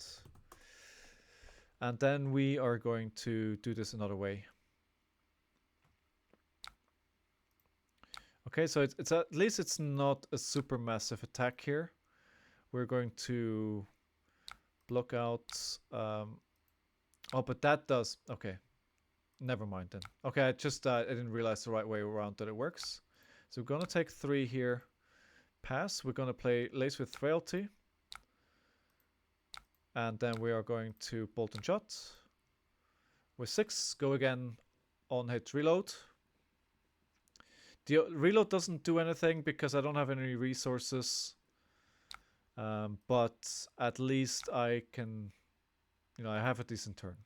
And then we are going to do this another way. Okay, so it's at least it's not a super massive attack here. We're going to block out... oh, but that does... Okay. Never mind then. Okay, I didn't realize the right way around that it works. So we're going to take 3 here. Pass. We're going to play Lace with Frailty. And then we are going to Bolt and Shot. With 6, go again on hit reload. The reload doesn't do anything because I don't have any resources. But at least I can, I have a decent turn.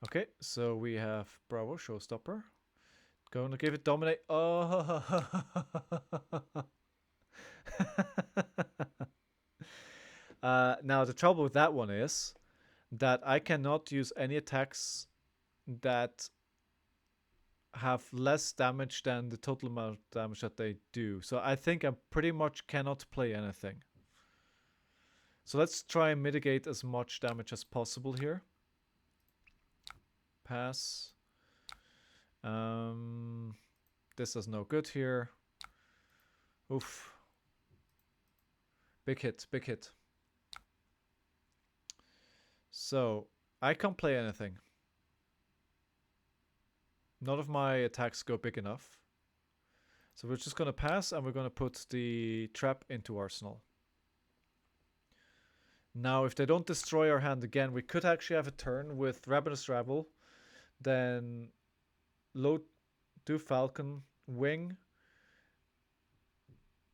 Okay, so we have Bravo, Showstopper. Going to give it Dominate. Oh! Now, the trouble with that one is that I cannot use any attacks that have less damage than the total amount of damage that they do. So I think I pretty much cannot play anything. So let's try and mitigate as much damage as possible here. Pass. This does no good here. Oof. Big hit, big hit. So I can't play anything. None of my attacks go big enough. So we're just going to pass and we're going to put the trap into Arsenal. Now, if they don't destroy our hand again, we could actually have a turn with Ravenous Rabble. Then load, do Falcon, Wing,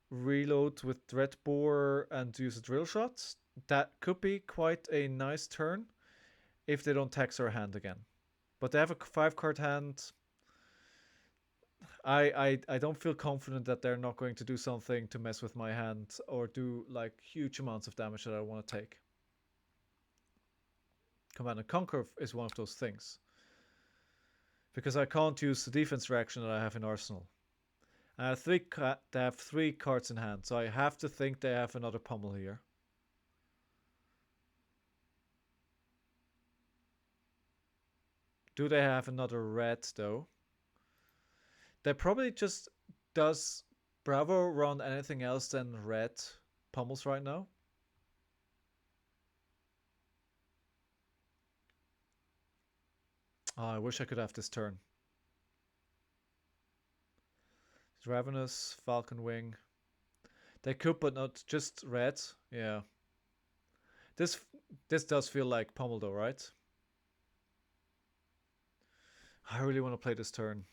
reload with Dreadbore and use a Drill Shot. That could be quite a nice turn if they don't tax our hand again. But they have a 5-card hand. I don't feel confident that they're not going to do something to mess with my hand or do like huge amounts of damage that I want to take. Command and Conquer is one of those things. Because I can't use the defense reaction that I have in Arsenal. I have they have 3 cards in hand, so I have to think they have another pummel here. Do they have another red though? They probably just does Bravo run anything else than red pummels right now? Oh, I wish I could have this turn. Ravenous, Falcon Wing. They could, but not just red. Yeah. This does feel like pummel though, right? I really want to play this turn.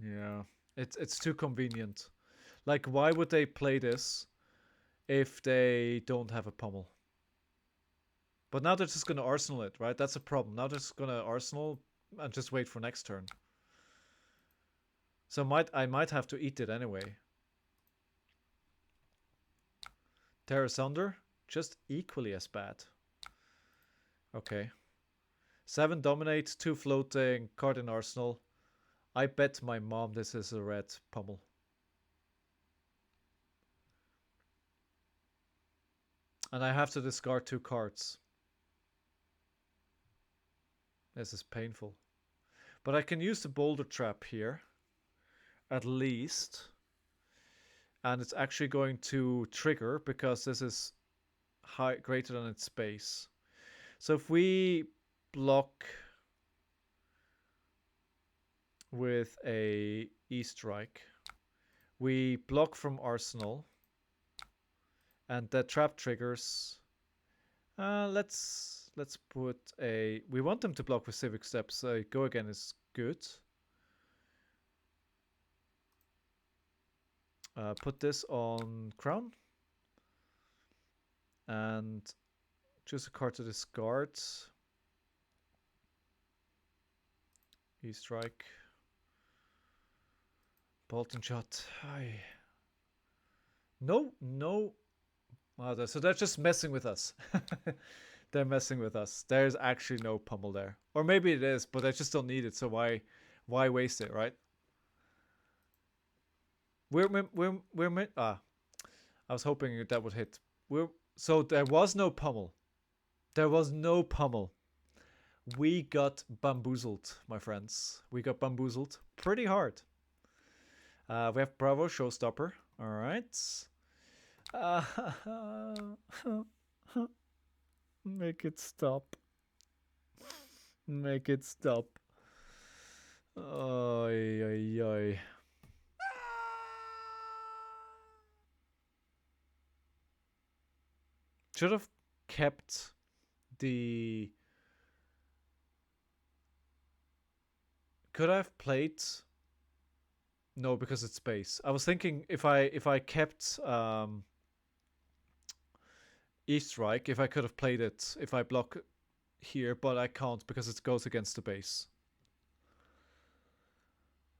Yeah. It's too convenient. Like, why would they play this if they don't have a pummel? But now they're just going to Arsenal it, right? That's a problem. Now they're just going to Arsenal and just wait for next turn. So I might have to eat it anyway. Terra Sunder, just equally as bad. Okay. 7 dominate, 2 floating, card in Arsenal. I bet my mom this is a red pummel. And I have to discard 2 cards. This is painful. But I can use the boulder trap here. At least. And it's actually going to trigger because this is greater than its base. So if we block with a E-Strike, we block from Arsenal, and the trap triggers. Let's put a. We want them to block with Civic Steps. So go again is good. Put this on Crown. And choose a card to discard. E-Strike. Bolt and Shot. Aye. No. Oh, so they're just messing with us. They're messing with us. There's actually no pummel there. Or maybe it is, but I just don't need it, so why waste it, right? I was hoping that would hit. So there was no pummel. There was no pummel. We got bamboozled, my friends. We got bamboozled pretty hard. We have Bravo, Showstopper. All right. Make it stop. Make it stop. Oy, oy, oy. Should have kept the. Could I have played? No, because it's space. I was thinking if I kept E-Strike, if I could have played it if I block here, but I can't because it goes against the base.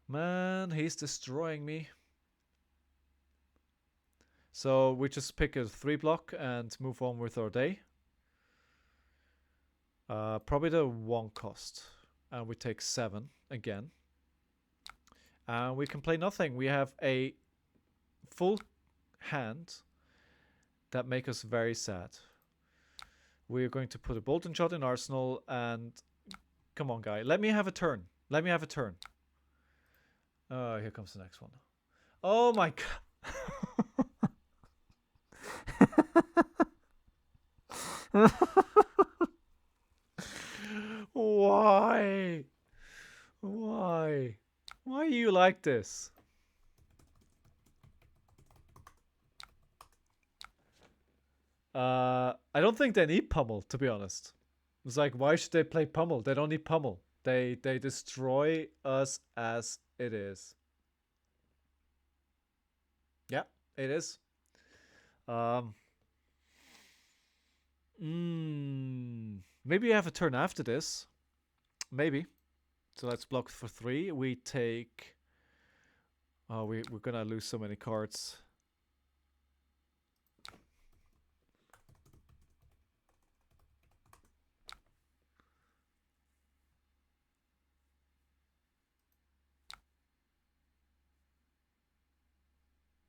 Man, he's destroying me. So we just pick a 3 block and move on with our day. Probably the 1 cost. And we take 7 again. And we can play nothing. We have a full hand that make us very sad. We're going to put a Bolton Shot in Arsenal and... Come on, guy. Let me have a turn. Let me have a turn. Here comes the next one. Oh my god. Why? Why? Why are you like this? I don't think they need pummel, to be honest. It's like, why should they play pummel? They don't need pummel. They destroy us as it is. Yeah, it is. Maybe I have a turn after this. Maybe. So let's block for 3. We take... Oh, we're gonna lose so many cards.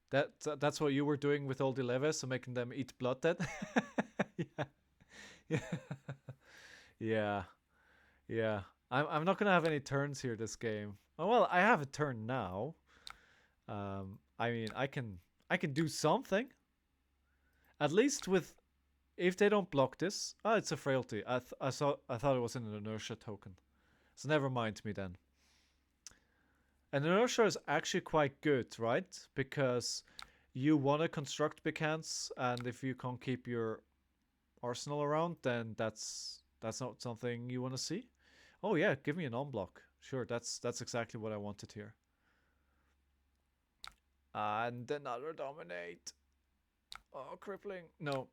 That's what you were doing with all the levers, so making them eat blood then? Yeah. Yeah. Yeah. Yeah. I'm not gonna have any turns here this game. Oh well, I have a turn now. I mean I can do something. At least with if they don't block this. Oh, it's a frailty. I thought it was an inertia token. So never mind me then. And inertia is actually quite good, right? Because you want to construct big hands, and if you can't keep your arsenal around, then that's not something you want to see. Oh yeah, give me an on-block. Sure, that's exactly what I wanted here. And another dominate. Oh, crippling. No,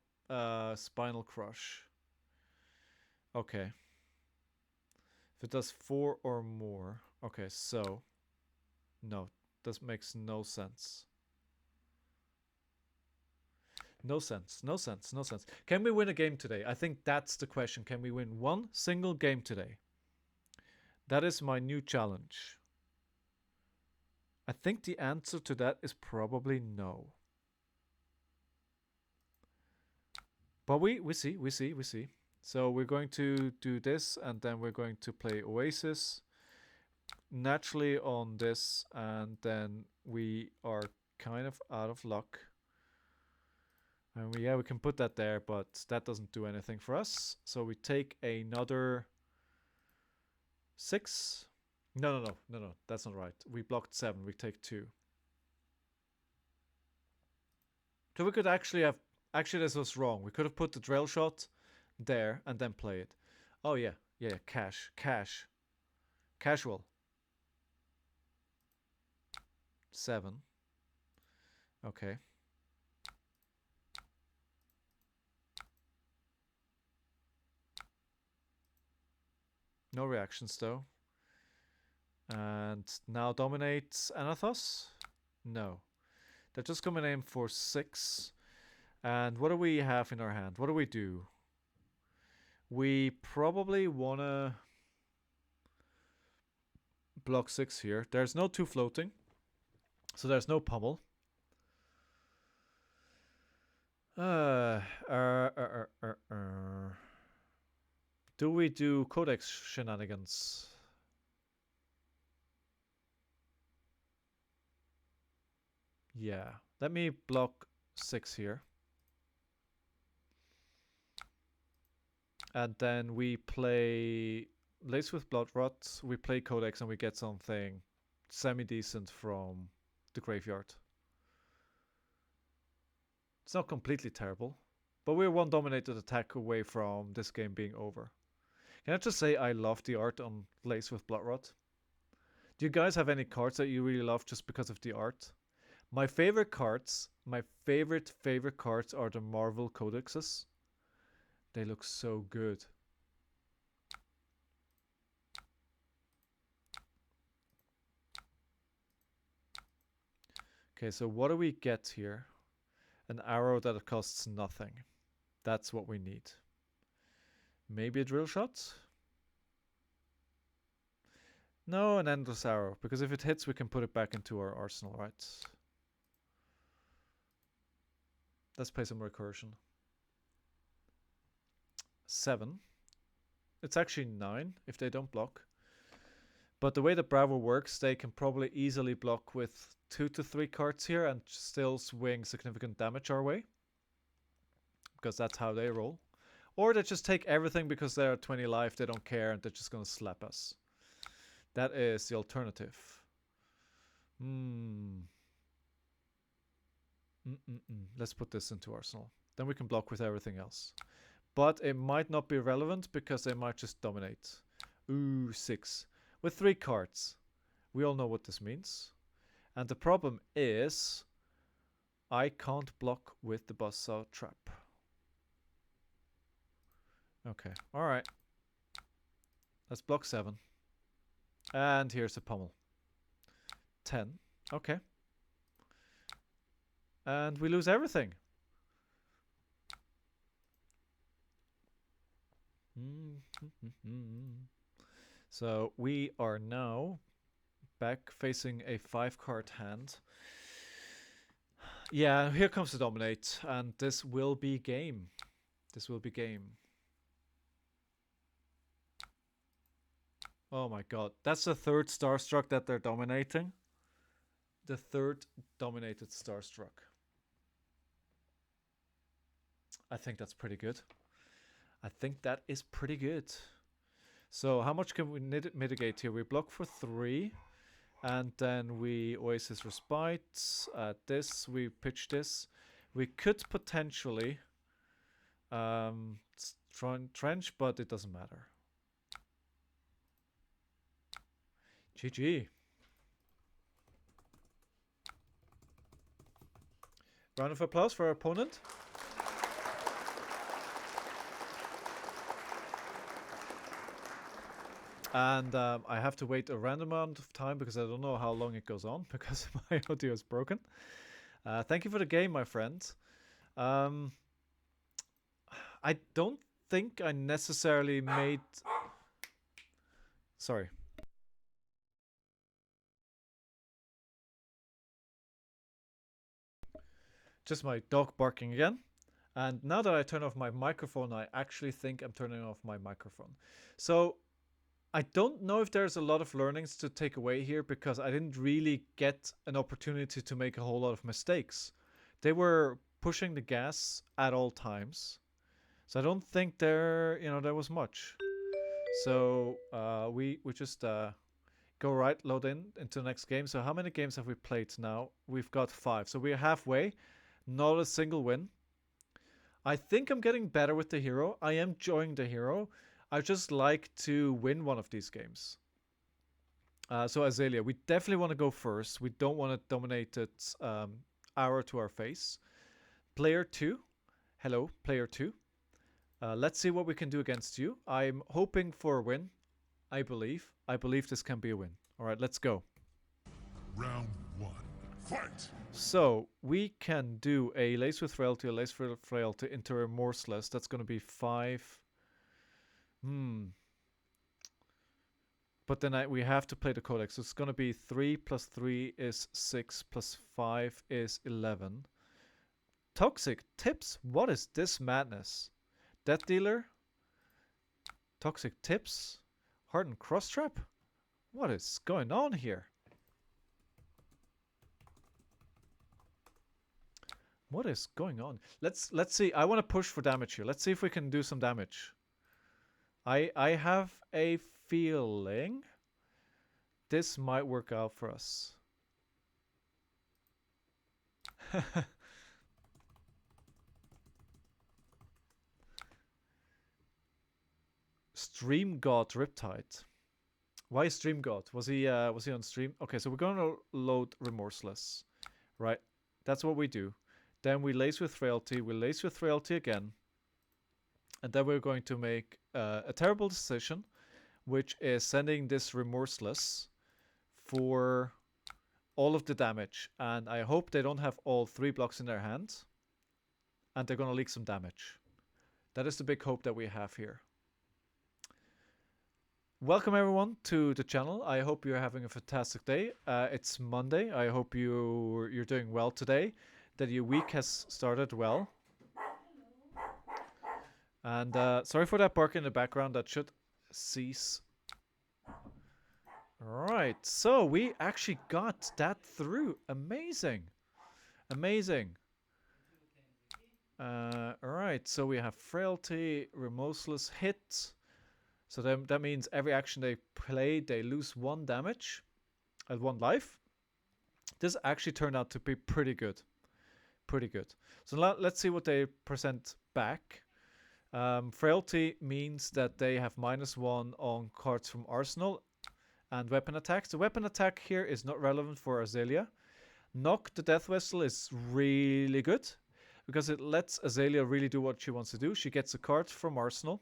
spinal crush. Okay. If it does 4 or more. Okay, so no, this makes no sense. No sense, no sense, no sense. Can we win a game today? I think that's the question. Can we win one single game today? That is my new challenge. I think the answer to that is probably no. But we see. So we're going to do this, and then we're going to play Oasis naturally on this, and then we are kind of out of luck. And we can put that there, but that doesn't do anything for us. So we take another 6. No, that's not right. We blocked 7. We take 2. So we could actually have... Actually, this was wrong. We could have put the drill shot there and then play it. Oh, yeah. Yeah, cash. Casual. 7. Okay. No reactions, though. And now dominates Anathos? No. They're just coming in for 6. And what do we have in our hand? What do we do? We probably want to block 6 here. There's no 2 floating. So there's no pummel. Do we do codex shenanigans? Yeah. Let me block 6 here. And then we play Lace with Blood Rot. We play codex and we get something semi-decent from the graveyard. It's not completely terrible. But we're 1 dominated attack away from this game being over. Can I just say I love the art on Lace with Bloodrot? Do you guys have any cards that you really love just because of the art? My favorite cards, my favorite cards are the Marvel Codexes. They look so good. Okay, so what do we get here? An arrow that costs nothing. That's what we need. Maybe a drill shot? No, an endless arrow. Because if it hits, we can put it back into our arsenal, right? Let's play some recursion. 7. It's actually 9 if they don't block. But the way that Bravo works, they can probably easily block with 2 to 3 cards here and still swing significant damage our way. Because that's how they roll. Or they just take everything because they're at 20 life, they don't care, and they're just going to slap us. That is the alternative. Let's put this into Arsenal. Then we can block with everything else. But it might not be relevant because they might just dominate. Ooh, 6. With 3 cards. We all know what this means. And the problem is I can't block with the Buzzsaw Trap. Okay, alright. Let's block 7. And here's a pummel. 10. Okay. And we lose everything. So we are now back facing a 5-card hand. Yeah, here comes the dominate, and this will be game. This will be game. Oh my god, that's the 3rd Starstruck that they're dominating. The 3rd dominated Starstruck. I think that's pretty good. I think that is pretty good. So how much can we mitigate here? We block for 3. And then we Oasis Respite. This, we pitch this. We could potentially trench, but it doesn't matter. GG. Round of applause for our opponent. And I have to wait a random amount of time because I don't know how long it goes on because my audio is broken. Thank you for the game, my friend. I don't think I necessarily made... Sorry. Just my dog barking again. And now that I turn off my microphone, I actually think I'm turning off my microphone. So I don't know if there's a lot of learnings to take away here because I didn't really get an opportunity to make a whole lot of mistakes. They were pushing the gas at all times. So I don't think there was much. So we just go right, load into the next game. So how many games have we played now? We've got 5. So we're halfway. Not a single win. I think I'm getting better with the hero. I am enjoying the hero. I just like to win one of these games. So Azalea, we definitely want to go first. We don't want to dominate it arrow to our face. Player 2. Hello, player 2. Let's see what we can do against you. I'm hoping for a win. I believe. I believe this can be a win. All right, let's go. Round 1. Fight! So we can do a Lace with Frailty, a Lace with Frailty into Remorseless. That's going to be 5. But then we have to play the Codex. So it's going to be 3 plus 3 is 6 plus 5 is 11. Toxic Tips? What is this madness? Death Dealer? Toxic Tips? Hardened Cross Trap? What is going on here? What is going on? Let's see. I want to push for damage here. Let's see if we can do some damage. I have a feeling this might work out for us. Stream God Riptide. Why Stream God? Was he on stream? Okay, so we're gonna load Remorseless. Right. That's what we do. Then we Lace with Frailty. We Lace with Frailty again. And then we're going to make a terrible decision, which is sending this Remorseless for all of the damage. And I hope they don't have all 3 blocks in their hand. and they're going to leak some damage. That is the big hope that we have here. Welcome everyone to the channel. I hope you're having a fantastic day. It's Monday. I hope you're doing well today, that your week has started well. And sorry for that bark in the background. That should cease. Alright, so we actually got that through. Amazing. Amazing. Alright, so we have Frailty, Remorseless Hit. So that means every action they play, they lose 1 damage at 1 life. This actually turned out to be pretty good. Pretty good. So let's see what they present back. Frailty means that they have -1 on cards from Arsenal and weapon attacks. The weapon attack here is not relevant for Azalea. Knock the Death Vessel is really good because it lets Azalea really do what she wants to do. She gets a card from Arsenal.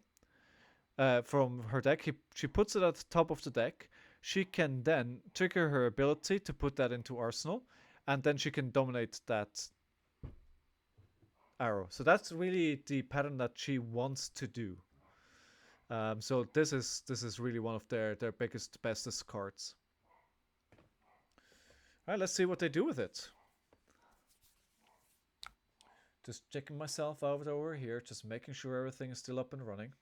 From her deck. She puts it at the top of the deck. She can then trigger her ability to put that into Arsenal, and then she can dominate that arrow. So that's really the pattern that she wants to do. So this is really one of their biggest, bestest cards. Alright, let's see what they do with it. Just checking myself out over here, just making sure everything is still up and running.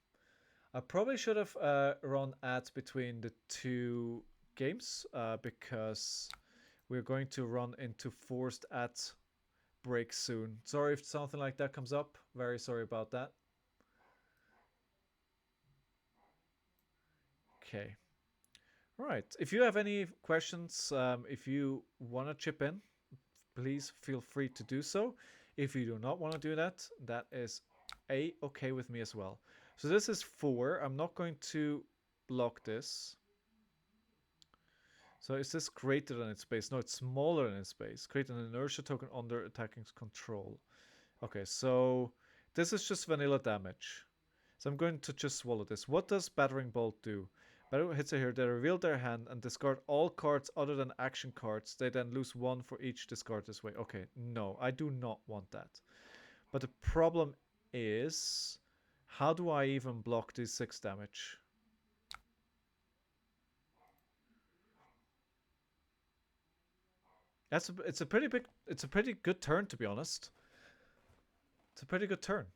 I probably should have run ads between the 2 games because we're going to run into forced ad break soon. Sorry if something like that comes up. Very sorry about that. Okay. Right. If you have any questions, if you want to chip in, please feel free to do so. If you do not want to do that, that is okay with me as well. So this is 4. I'm not going to block this. So is this greater than its base? No, it's smaller than its base. Create an inertia token under attacking's control. Okay, so this is just vanilla damage. So I'm going to just swallow this. What does Battering Bolt do? Battering hits here. They reveal their hand and discard all cards other than action cards. They then lose 1 for each discard this way. Okay, no, I do not want that. But the problem is, how do I even block these 6 damage? It's a pretty good turn, to be honest. It's a pretty good turn.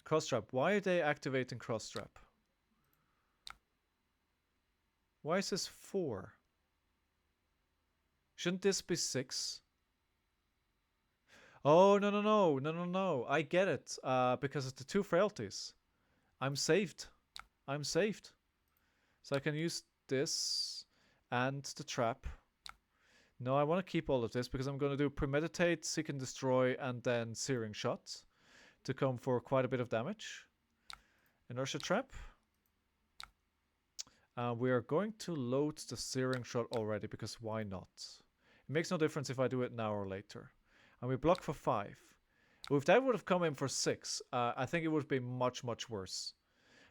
Cross trap. Why are they activating cross trap? Why is this 4? Shouldn't this be 6? Oh, no. I get it. Because of the 2 frailties. I'm saved. I'm saved. So I can use this and the trap. No, I want to keep all of this because I'm going to do Premeditate, Seek and Destroy, and then Searing Shot to come for quite a bit of damage. Inertia Trap. We are going to load the Searing Shot already because why not? It makes no difference if I do it now or later. And we block for 5. If that would have come in for 6, I think it would have been much, much worse.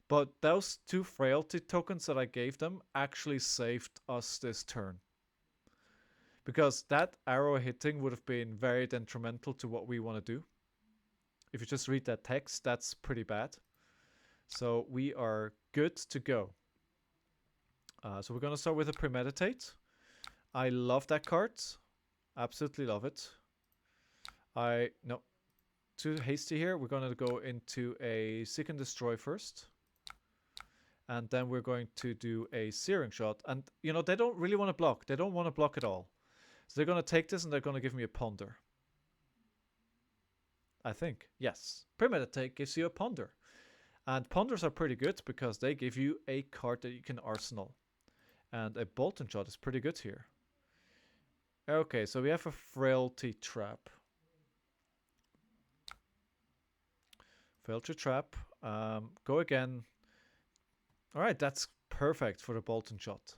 But those 2 frailty tokens that I gave them actually saved us this turn. Because that arrow hitting would have been very detrimental to what we want to do. If you just read that text, that's pretty bad. So we are good to go. So we're going to start with a Premeditate. I love that card. Absolutely love it. No, too hasty here. We're going to go into a Seek and Destroy first. And then we're going to do a Searing Shot. And, you know, they don't really want to block. They don't want to block at all. So they're going to take this and they're going to give me a Ponder. I think. Yes. Premeditate gives you a Ponder. And Ponders are pretty good because they give you a card that you can arsenal. And a Bolt and Shot is pretty good here. Okay, so we have a Frailty Trap. Frailty Trap. Go again. Alright, that's perfect for the Bolt and Shot.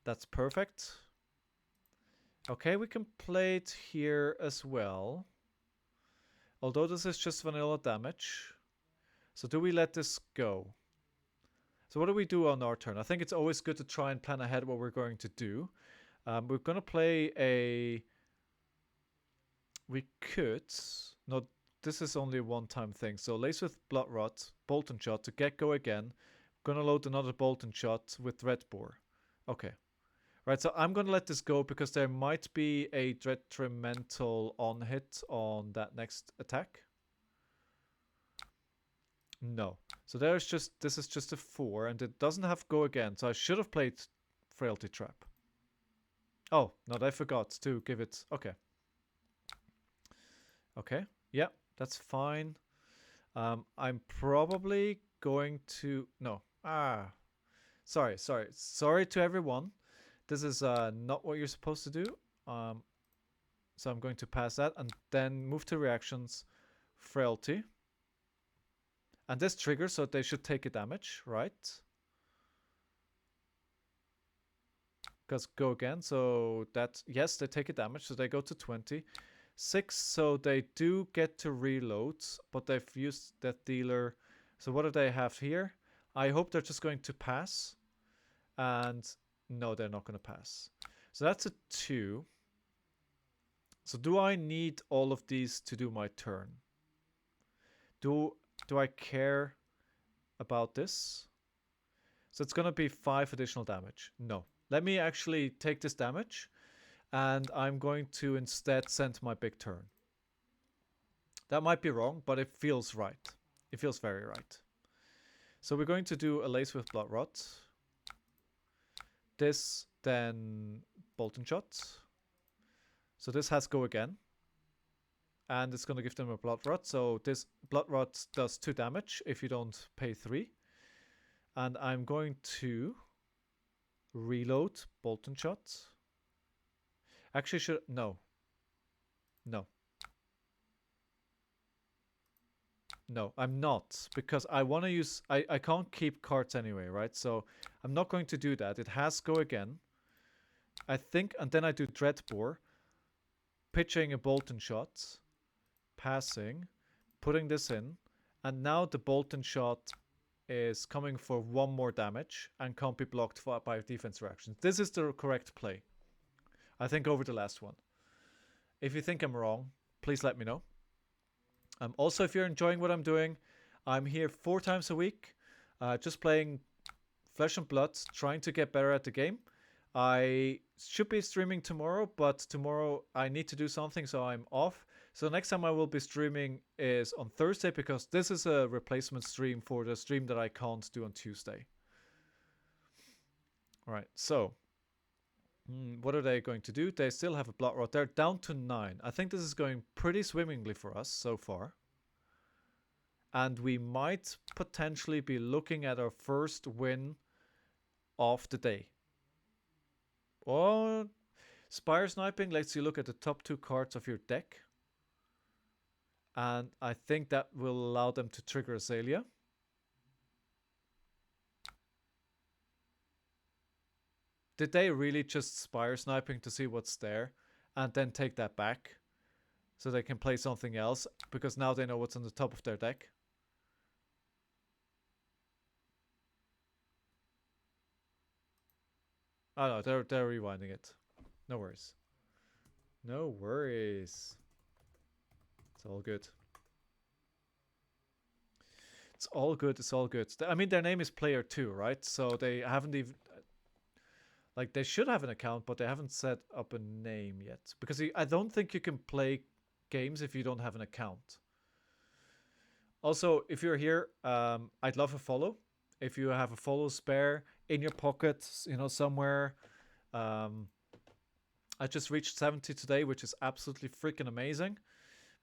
That's perfect. Okay, we can play it here as well. Although this is just vanilla damage. So do we let this go? So what do we do on our turn? I think it's always good to try and plan ahead what we're going to do. We're going to play a we could... No, this is only a one-time thing. So Lace with Blood Rot, Bolt and Shot to get go again. Gonna load another Bolt and Shot with Dread Boar. Okay. Right, so I'm gonna let this go because there might be a detrimental on hit on that next attack. No. So there's just... This is just a 4 and it doesn't have go again. So I should have played Frailty Trap. Oh, no, I forgot to give it... Okay. Okay. Yeah, that's fine. I'm probably going to... No. Sorry to everyone. This is not what you're supposed to do. So I'm going to pass that and then move to reactions, frailty. And this triggers, so they should take a damage, right? Because go again, so that... Yes, they take a damage, so they go to 20. 6, so they do get to reload, but they've used that dealer. So what do they have here? I hope they're just going to pass. And no, they're not going to pass. So that's a 2. So do I need all of these to do my turn? Do I care about this? So it's going to be 5 additional damage. No. Let me actually take this damage. And I'm going to instead send my big turn. That might be wrong, but it feels right. It feels very right. So we're going to do a Lace with Blood Rot. This, then Bolt and Shot. So this has go again. And it's going to give them a Blood Rot. So this Blood Rot does 2 damage if you don't pay 3. And I'm going to reload Bolt and Shot. Actually, should... No. No. No, I'm not. Because I want to use... I can't keep cards anyway, right? So I'm not going to do that. It has go again. I think... And then I do Dread Boar. Pitching a Bolt and Shot. Passing. Putting this in. And now the Bolt and Shot is coming for 1 more damage. And can't be blocked by defense reactions. This is the correct play. I think over the last one. If you think I'm wrong, please let me know. Also, if you're enjoying what I'm doing, I'm here 4 times a week, just playing Flesh and Blood, trying to get better at the game. I should be streaming tomorrow, but tomorrow I need to do something, so I'm off. So next time I will be streaming is on Thursday, because this is a replacement stream for the stream that I can't do on Tuesday. All right, so... what are they going to do? They still have a Blood Rot. They're down to 9. I think this is going pretty swimmingly for us so far. And we might potentially be looking at our first win of the day. Or Spire Sniping lets you look at the top 2 cards of your deck. And I think that will allow them to trigger Azalea. Did they really just Spire Sniping to see what's there and then take that back so they can play something else because now they know what's on the top of their deck? Oh no, they're rewinding it. No worries. No worries. It's all good. It's all good. It's all good. I mean, their name is Player 2, right? So they haven't even... Like, they should have an account, but they haven't set up a name yet. Because I don't think you can play games if you don't have an account. Also, if you're here, I'd love a follow. If you have a follow spare in your pocket, you know, somewhere. I just reached 70 today, which is absolutely freaking amazing.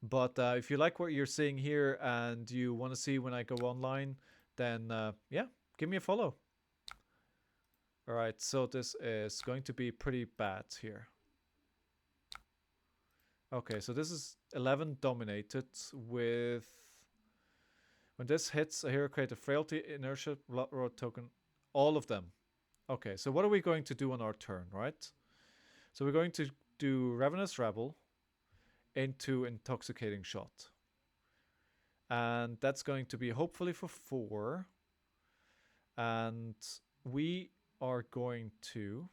But if you like what you're seeing here and you want to see when I go online, then yeah, give me a follow. All right, so this is going to be pretty bad here. Okay, so this is 11 dominated with... When this hits, a hero create a frailty, inertia, blood rot token, all of them. Okay, so what are we going to do on our turn, right? So we're going to do Ravenous Rabble into Intoxicating Shot. And that's going to be hopefully for 4. And we are going to...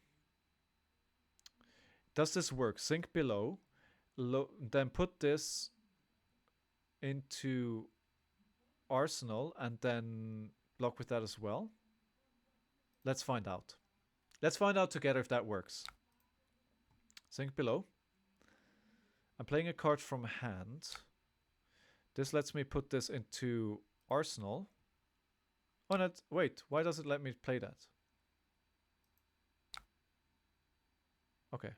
Does this work? Sink below. then put this into Arsenal and then block with that as well? Let's find out. Let's find out together if that works. Sink below. I'm playing a card from hand. This lets me put this into Arsenal. Oh, no, wait. Why does it let me play that? Okay.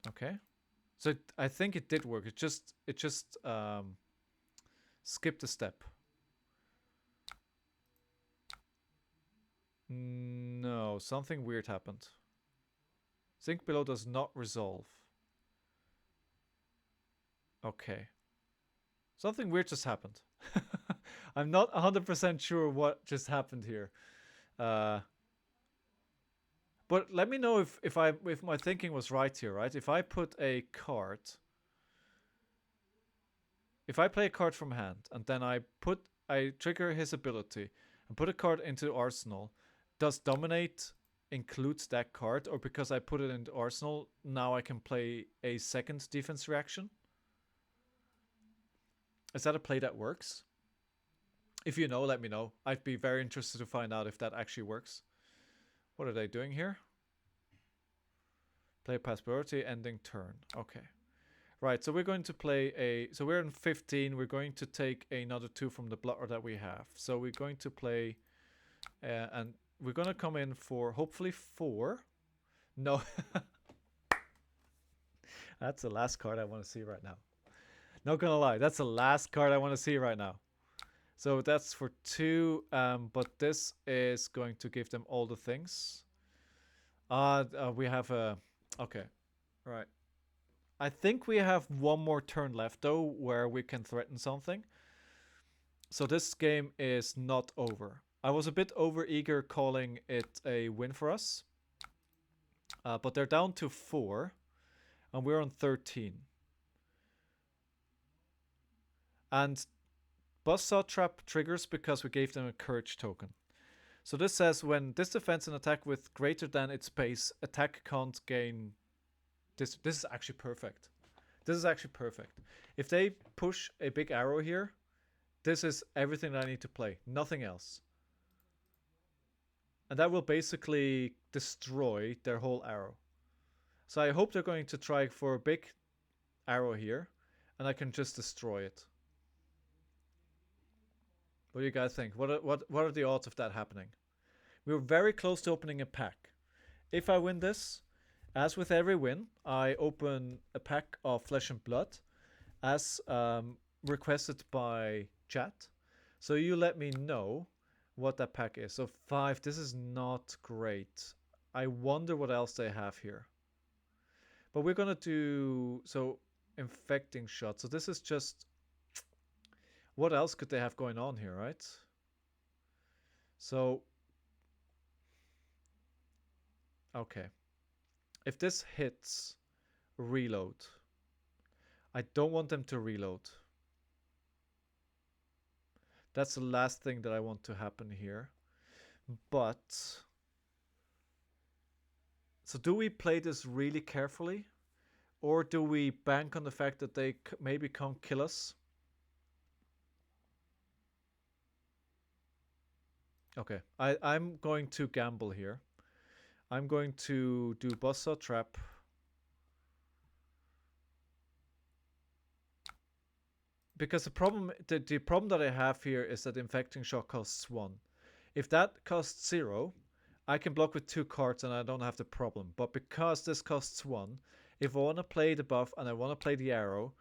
Okay. So I think it did work. It just skipped a step. No, something weird happened. Sink below does not resolve. Okay. Something weird just happened. I'm not 100% sure what just happened here. But let me know if my thinking was right here, right? If I put a card, if I play a card from hand and then I trigger his ability and put a card into Arsenal, does Dominate include that card, or because I put it into Arsenal, now I can play a second defense reaction? Is that a play that works? If you know, let me know. I'd be very interested to find out if that actually works. What are they doing here? Play past priority, ending turn. Okay. Right, so we're going to play a... So we're in 15. We're going to take another 2 from the blotter that we have. So we're going to play... and we're going to come in for hopefully 4. No. That's the last card I want to see right now. Not gonna lie, that's the last card I want to see right now. So that's for 2, but this is going to give them all the things. We have a... Okay, right. I think we have one more turn left, though, where we can threaten something. So this game is not over. I was a bit over-eager calling it a win for us. But they're down to 4, and we're on 13. And Buzzsaw Trap triggers because we gave them a Courage token. So this says when this defends an attack with greater than its base, attack can't gain... This is actually perfect. This is actually perfect. If they push a big arrow here, this is everything that I need to play. Nothing else. And that will basically destroy their whole arrow. So I hope they're going to try for a big arrow here, and I can just destroy it. What do you guys think? What are the odds of that happening? We were very close to opening a pack. If I win this, as with every win, I open a pack of Flesh and Blood, as requested by chat. So you let me know what that pack is. So 5, this is not great. I wonder what else they have here. But we're gonna do... So, Infecting Shot. So this is just... What else could they have going on here, right? So... Okay. If this hits, reload. I don't want them to reload. That's the last thing that I want to happen here. But... So do we play this really carefully? Or do we bank on the fact that they maybe can't kill us? Okay, I'm going to gamble here. I'm going to do Buzzsaw Trap. Because the problem that I have here is that Infecting Shot costs 1. If that costs 0, I can block with 2 cards and I don't have the problem. But because this costs 1, if I want to play the buff and I want to play the arrow,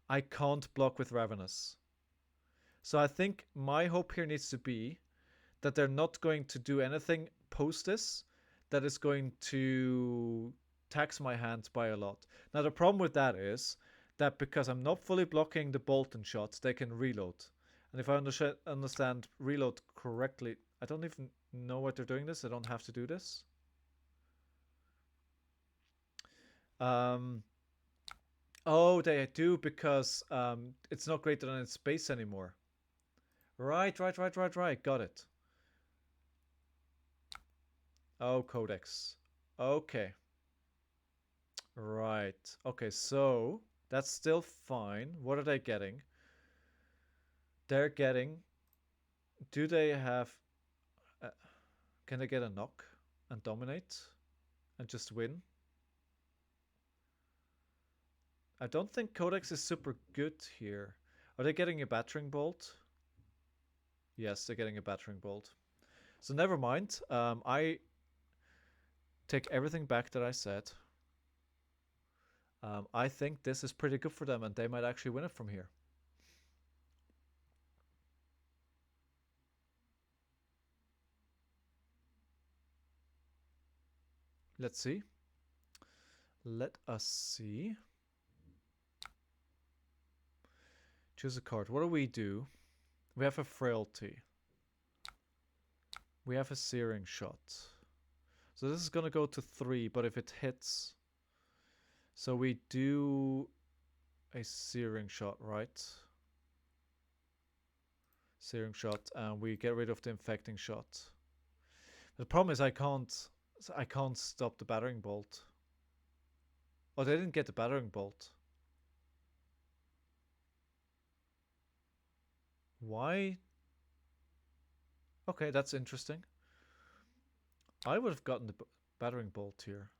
I can't block with Ravenous. So I think my hope here needs to be that they're not going to do anything post this that is going to tax my hands by a lot. Now the problem with that is that because I'm not fully blocking the Bolton shots, they can reload. And if I understand reload correctly, I don't even know what they're doing this. I don't have to do this. Oh, they do because it's not greater than its base anymore. Right. Got it. Oh, codex. Okay. Right. Okay, so that's still fine. What are they getting? They're getting. Do they have. Uh, can they get a knock and dominate and just win? I don't think codex is super good here. Are they getting a battering bolt? Yes, they're getting a battering bolt. So never mind. I take everything back that I said. I think this is pretty good for them, and they might actually win it from here. Let's see. Let us see. Choose a card. What do we do? We have a frailty. We have a searing shot. So this is going to go to 3, but if it hits... So we do a searing shot, right? Searing shot, and we get rid of the infecting shot. The problem is I can't stop the battering bolt. Oh, they didn't get the battering bolt. Why? Okay, that's interesting. I would have gotten the battering bolt here.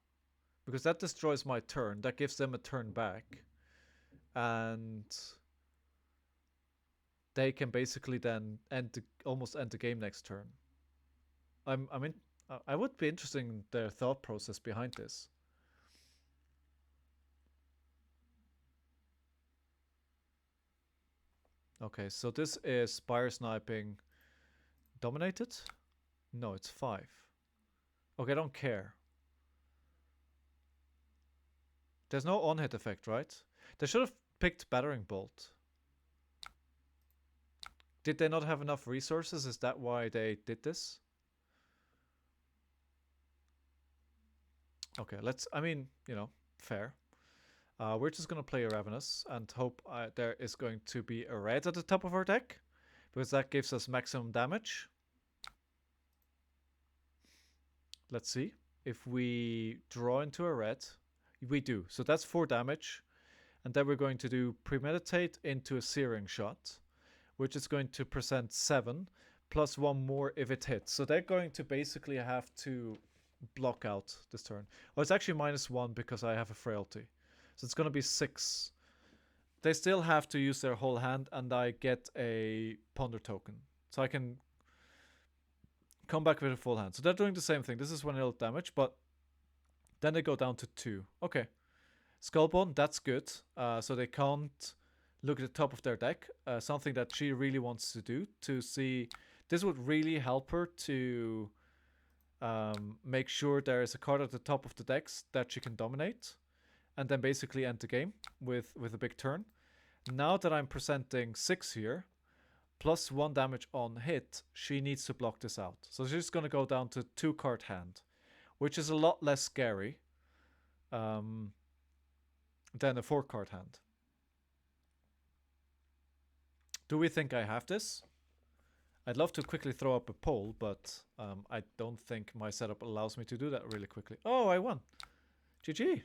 Because that destroys my turn. That gives them a turn back. And they can basically then almost end the game next turn. I would be interested in their thought process behind this. Okay, so this is Spire Sniping dominated? No, it's 5. Okay, I don't care. There's no on-hit effect, right? They should have picked Battering Bolt. Did they not have enough resources? Is that why they did this? Okay, I mean, you know, fair. We're just going to play a Ravenous and hope there is going to be a red at the top of our deck, because that gives us maximum damage. Let's see. If we draw into a red, we do. So that's 4 damage. And then we're going to do Premeditate into a Searing Shot, which is going to present 7, plus 1 more if it hits. So they're going to basically have to block out this turn. Oh, it's actually -1 because I have a Frailty. So it's going to be 6. They still have to use their whole hand, and I get a Ponder token. So I can come back with a full hand. So they're doing the same thing. This is 1 damage, but then they go down to 2. Okay. Skullbone, that's good. So they can't look at the top of their deck. Something that she really wants to do, to see... This would really help her to make sure there is a card at the top of the decks that she can dominate, and then basically end the game with a big turn. Now that I'm presenting 6 here, plus 1 damage on hit, she needs to block this out. So she's going to go down to 2-card hand, which is a lot less scary than a 4-card hand. Do we think I have this? I'd love to quickly throw up a poll, but I don't think my setup allows me to do that really quickly. Oh, I won. GG.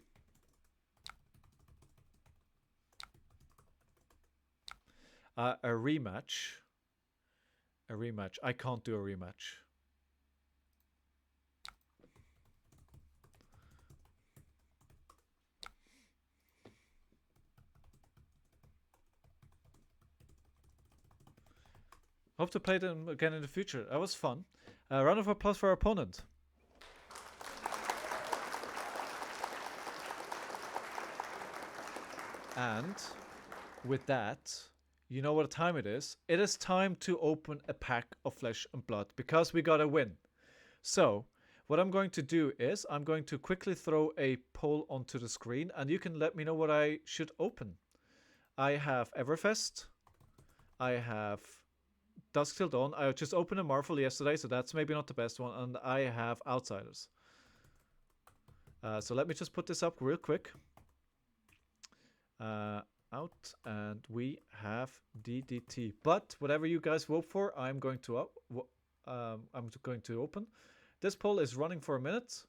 A rematch. A rematch. I can't do a rematch. Hope to play them again in the future. That was fun. Round of applause for our opponent. And with that, you know what time it is. It is time to open a pack of Flesh and Blood, because we got a win. So what I'm going to do is I'm going to quickly throw a poll onto the screen, and you can let me know what I should open. I have Everfest. I have Dusk Till Dawn. I just opened a Marvel yesterday, so that's maybe not the best one. And I have Outsiders. So let me just put this up real quick. Out, and we have DDT. But whatever you guys vote for, I'm going to open. this poll is running for a minute,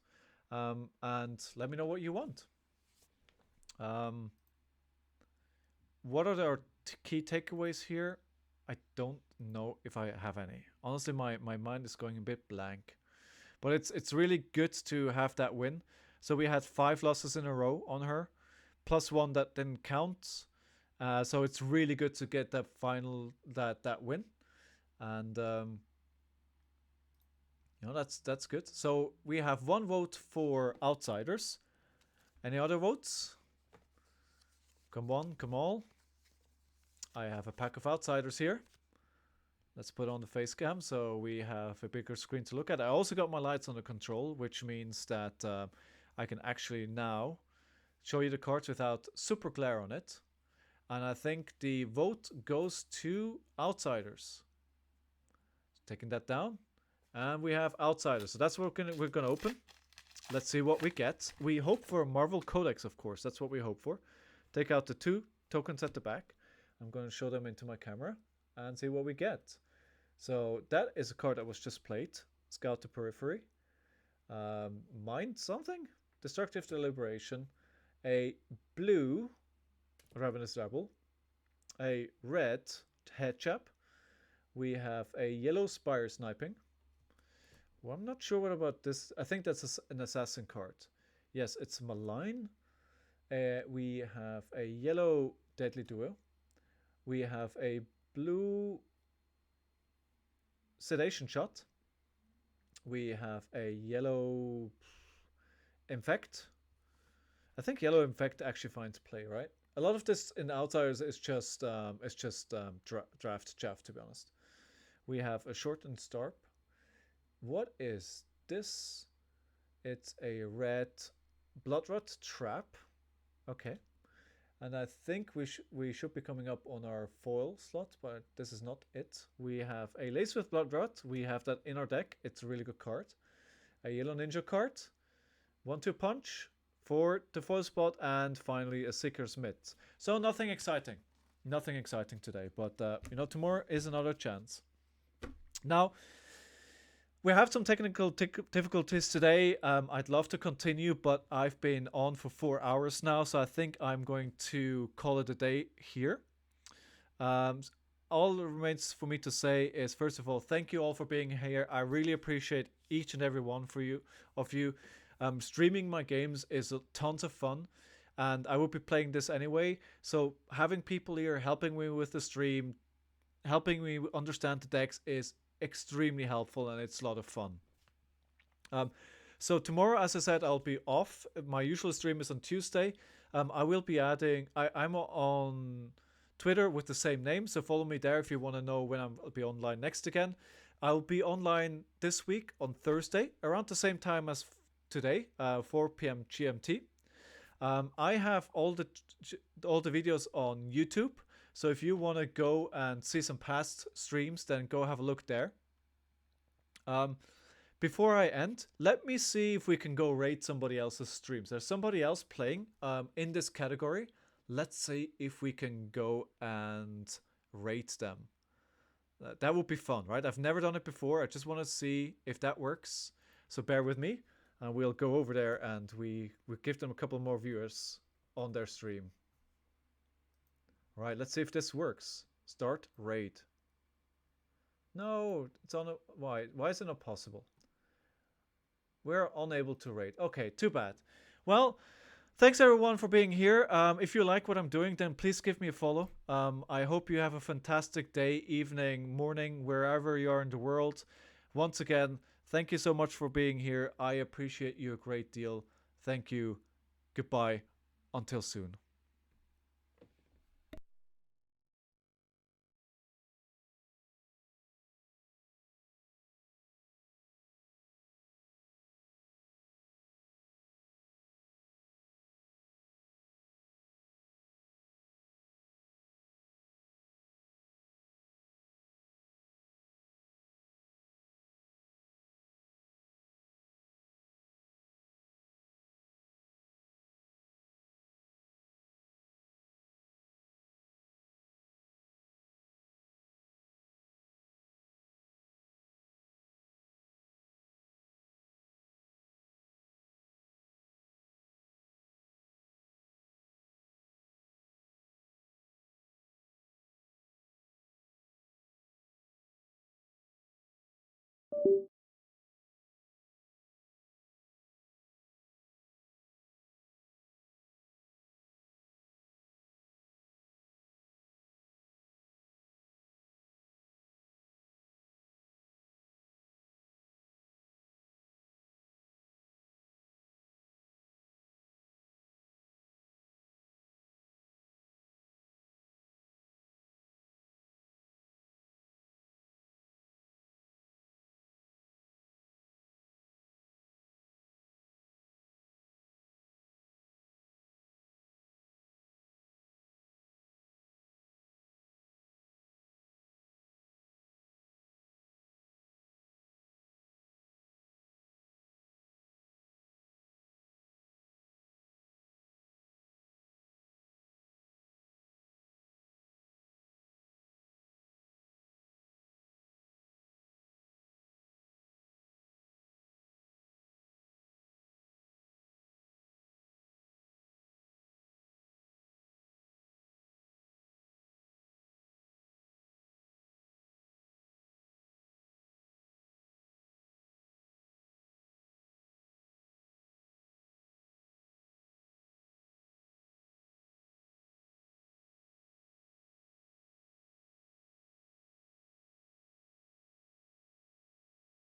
and let me know what you want. What are our key takeaways here? I don't know if I have any. Honestly, my mind is going a bit blank. But it's really good to have that win. So we had 5 losses in a row on her, plus 1 that didn't count. So it's really good to get that final that win, and that's good. So we have 1 vote for outsiders. Any other votes? Come on, come all. I have a pack of outsiders here. Let's put on the face cam so we have a bigger screen to look at. I also got my lights under control, which means that I can actually now show you the cards without super glare on it. And I think the vote goes to outsiders. Taking that down. And we have outsiders. So that's what we're gonna open. Let's see what we get. We hope for a Marvel Codex, of course. That's what we hope for. Take out the 2 tokens at the back. I'm going to show them into my camera and see what we get. So that is a card that was just played. Scout the Periphery. Mind something? Destructive Deliberation. A blue Ravenous Rebel. A red Head Chap. We have a yellow Spire Sniping. Well, I'm not sure what about this. I think that's an assassin card. Yes, it's Malign. We have a yellow Deadly Duo. We have a blue Sedation Shot. We have a yellow Infect. I think yellow Infect actually finds play, right? A lot of this in Outsiders is just draft chaff, to be honest. We have a Shortened Starp. What is this? It's a red Bloodrot Trap. Okay. And I think we should be coming up on our foil slot, but this is not it. We have a Lace with Bloodrot. We have that in our deck. It's a really good card. A Yellow Ninja card. 1-2 punch for the foil spot, and finally a Seeker's Mitt. So nothing exciting. Nothing exciting today, but tomorrow is another chance. Now, we have some technical difficulties today. I'd love to continue, but I've been on for 4 hours now, so I think I'm going to call it a day here. All that remains for me to say is, first of all, thank you all for being here. I really appreciate each and every one of you. Streaming my games is tons of fun, and I will be playing this anyway. So having people here helping me with the stream, helping me understand the decks is extremely helpful, and it's a lot of fun. So tomorrow, as I said, I'll be off. My usual stream is on Tuesday. I will be adding. I'm on Twitter with the same name, so follow me there if you want to know when I'll be online next again. I'll be online this week on Thursday around the same time as today, 4 p.m. GMT. I have all the videos on YouTube. So if you want to go and see some past streams, then go have a look there. Before I end, let me see if we can go rate somebody else's streams. There's somebody else playing in this category. Let's see if we can go and rate them. That would be fun, right? I've never done it before. I just want to see if that works. So bear with me, and we'll go over there and we give them a couple more viewers on their stream. Right, let's see if this works. Start raid. No, it's on a... Why is it not possible? We're unable to raid. Okay, too bad. Well, thanks everyone for being here. If you like what I'm doing, then please give me a follow. I hope you have a fantastic day, evening, morning, wherever you are in the world. Once again, thank you so much for being here. I appreciate you a great deal. Thank you. Goodbye. Until soon.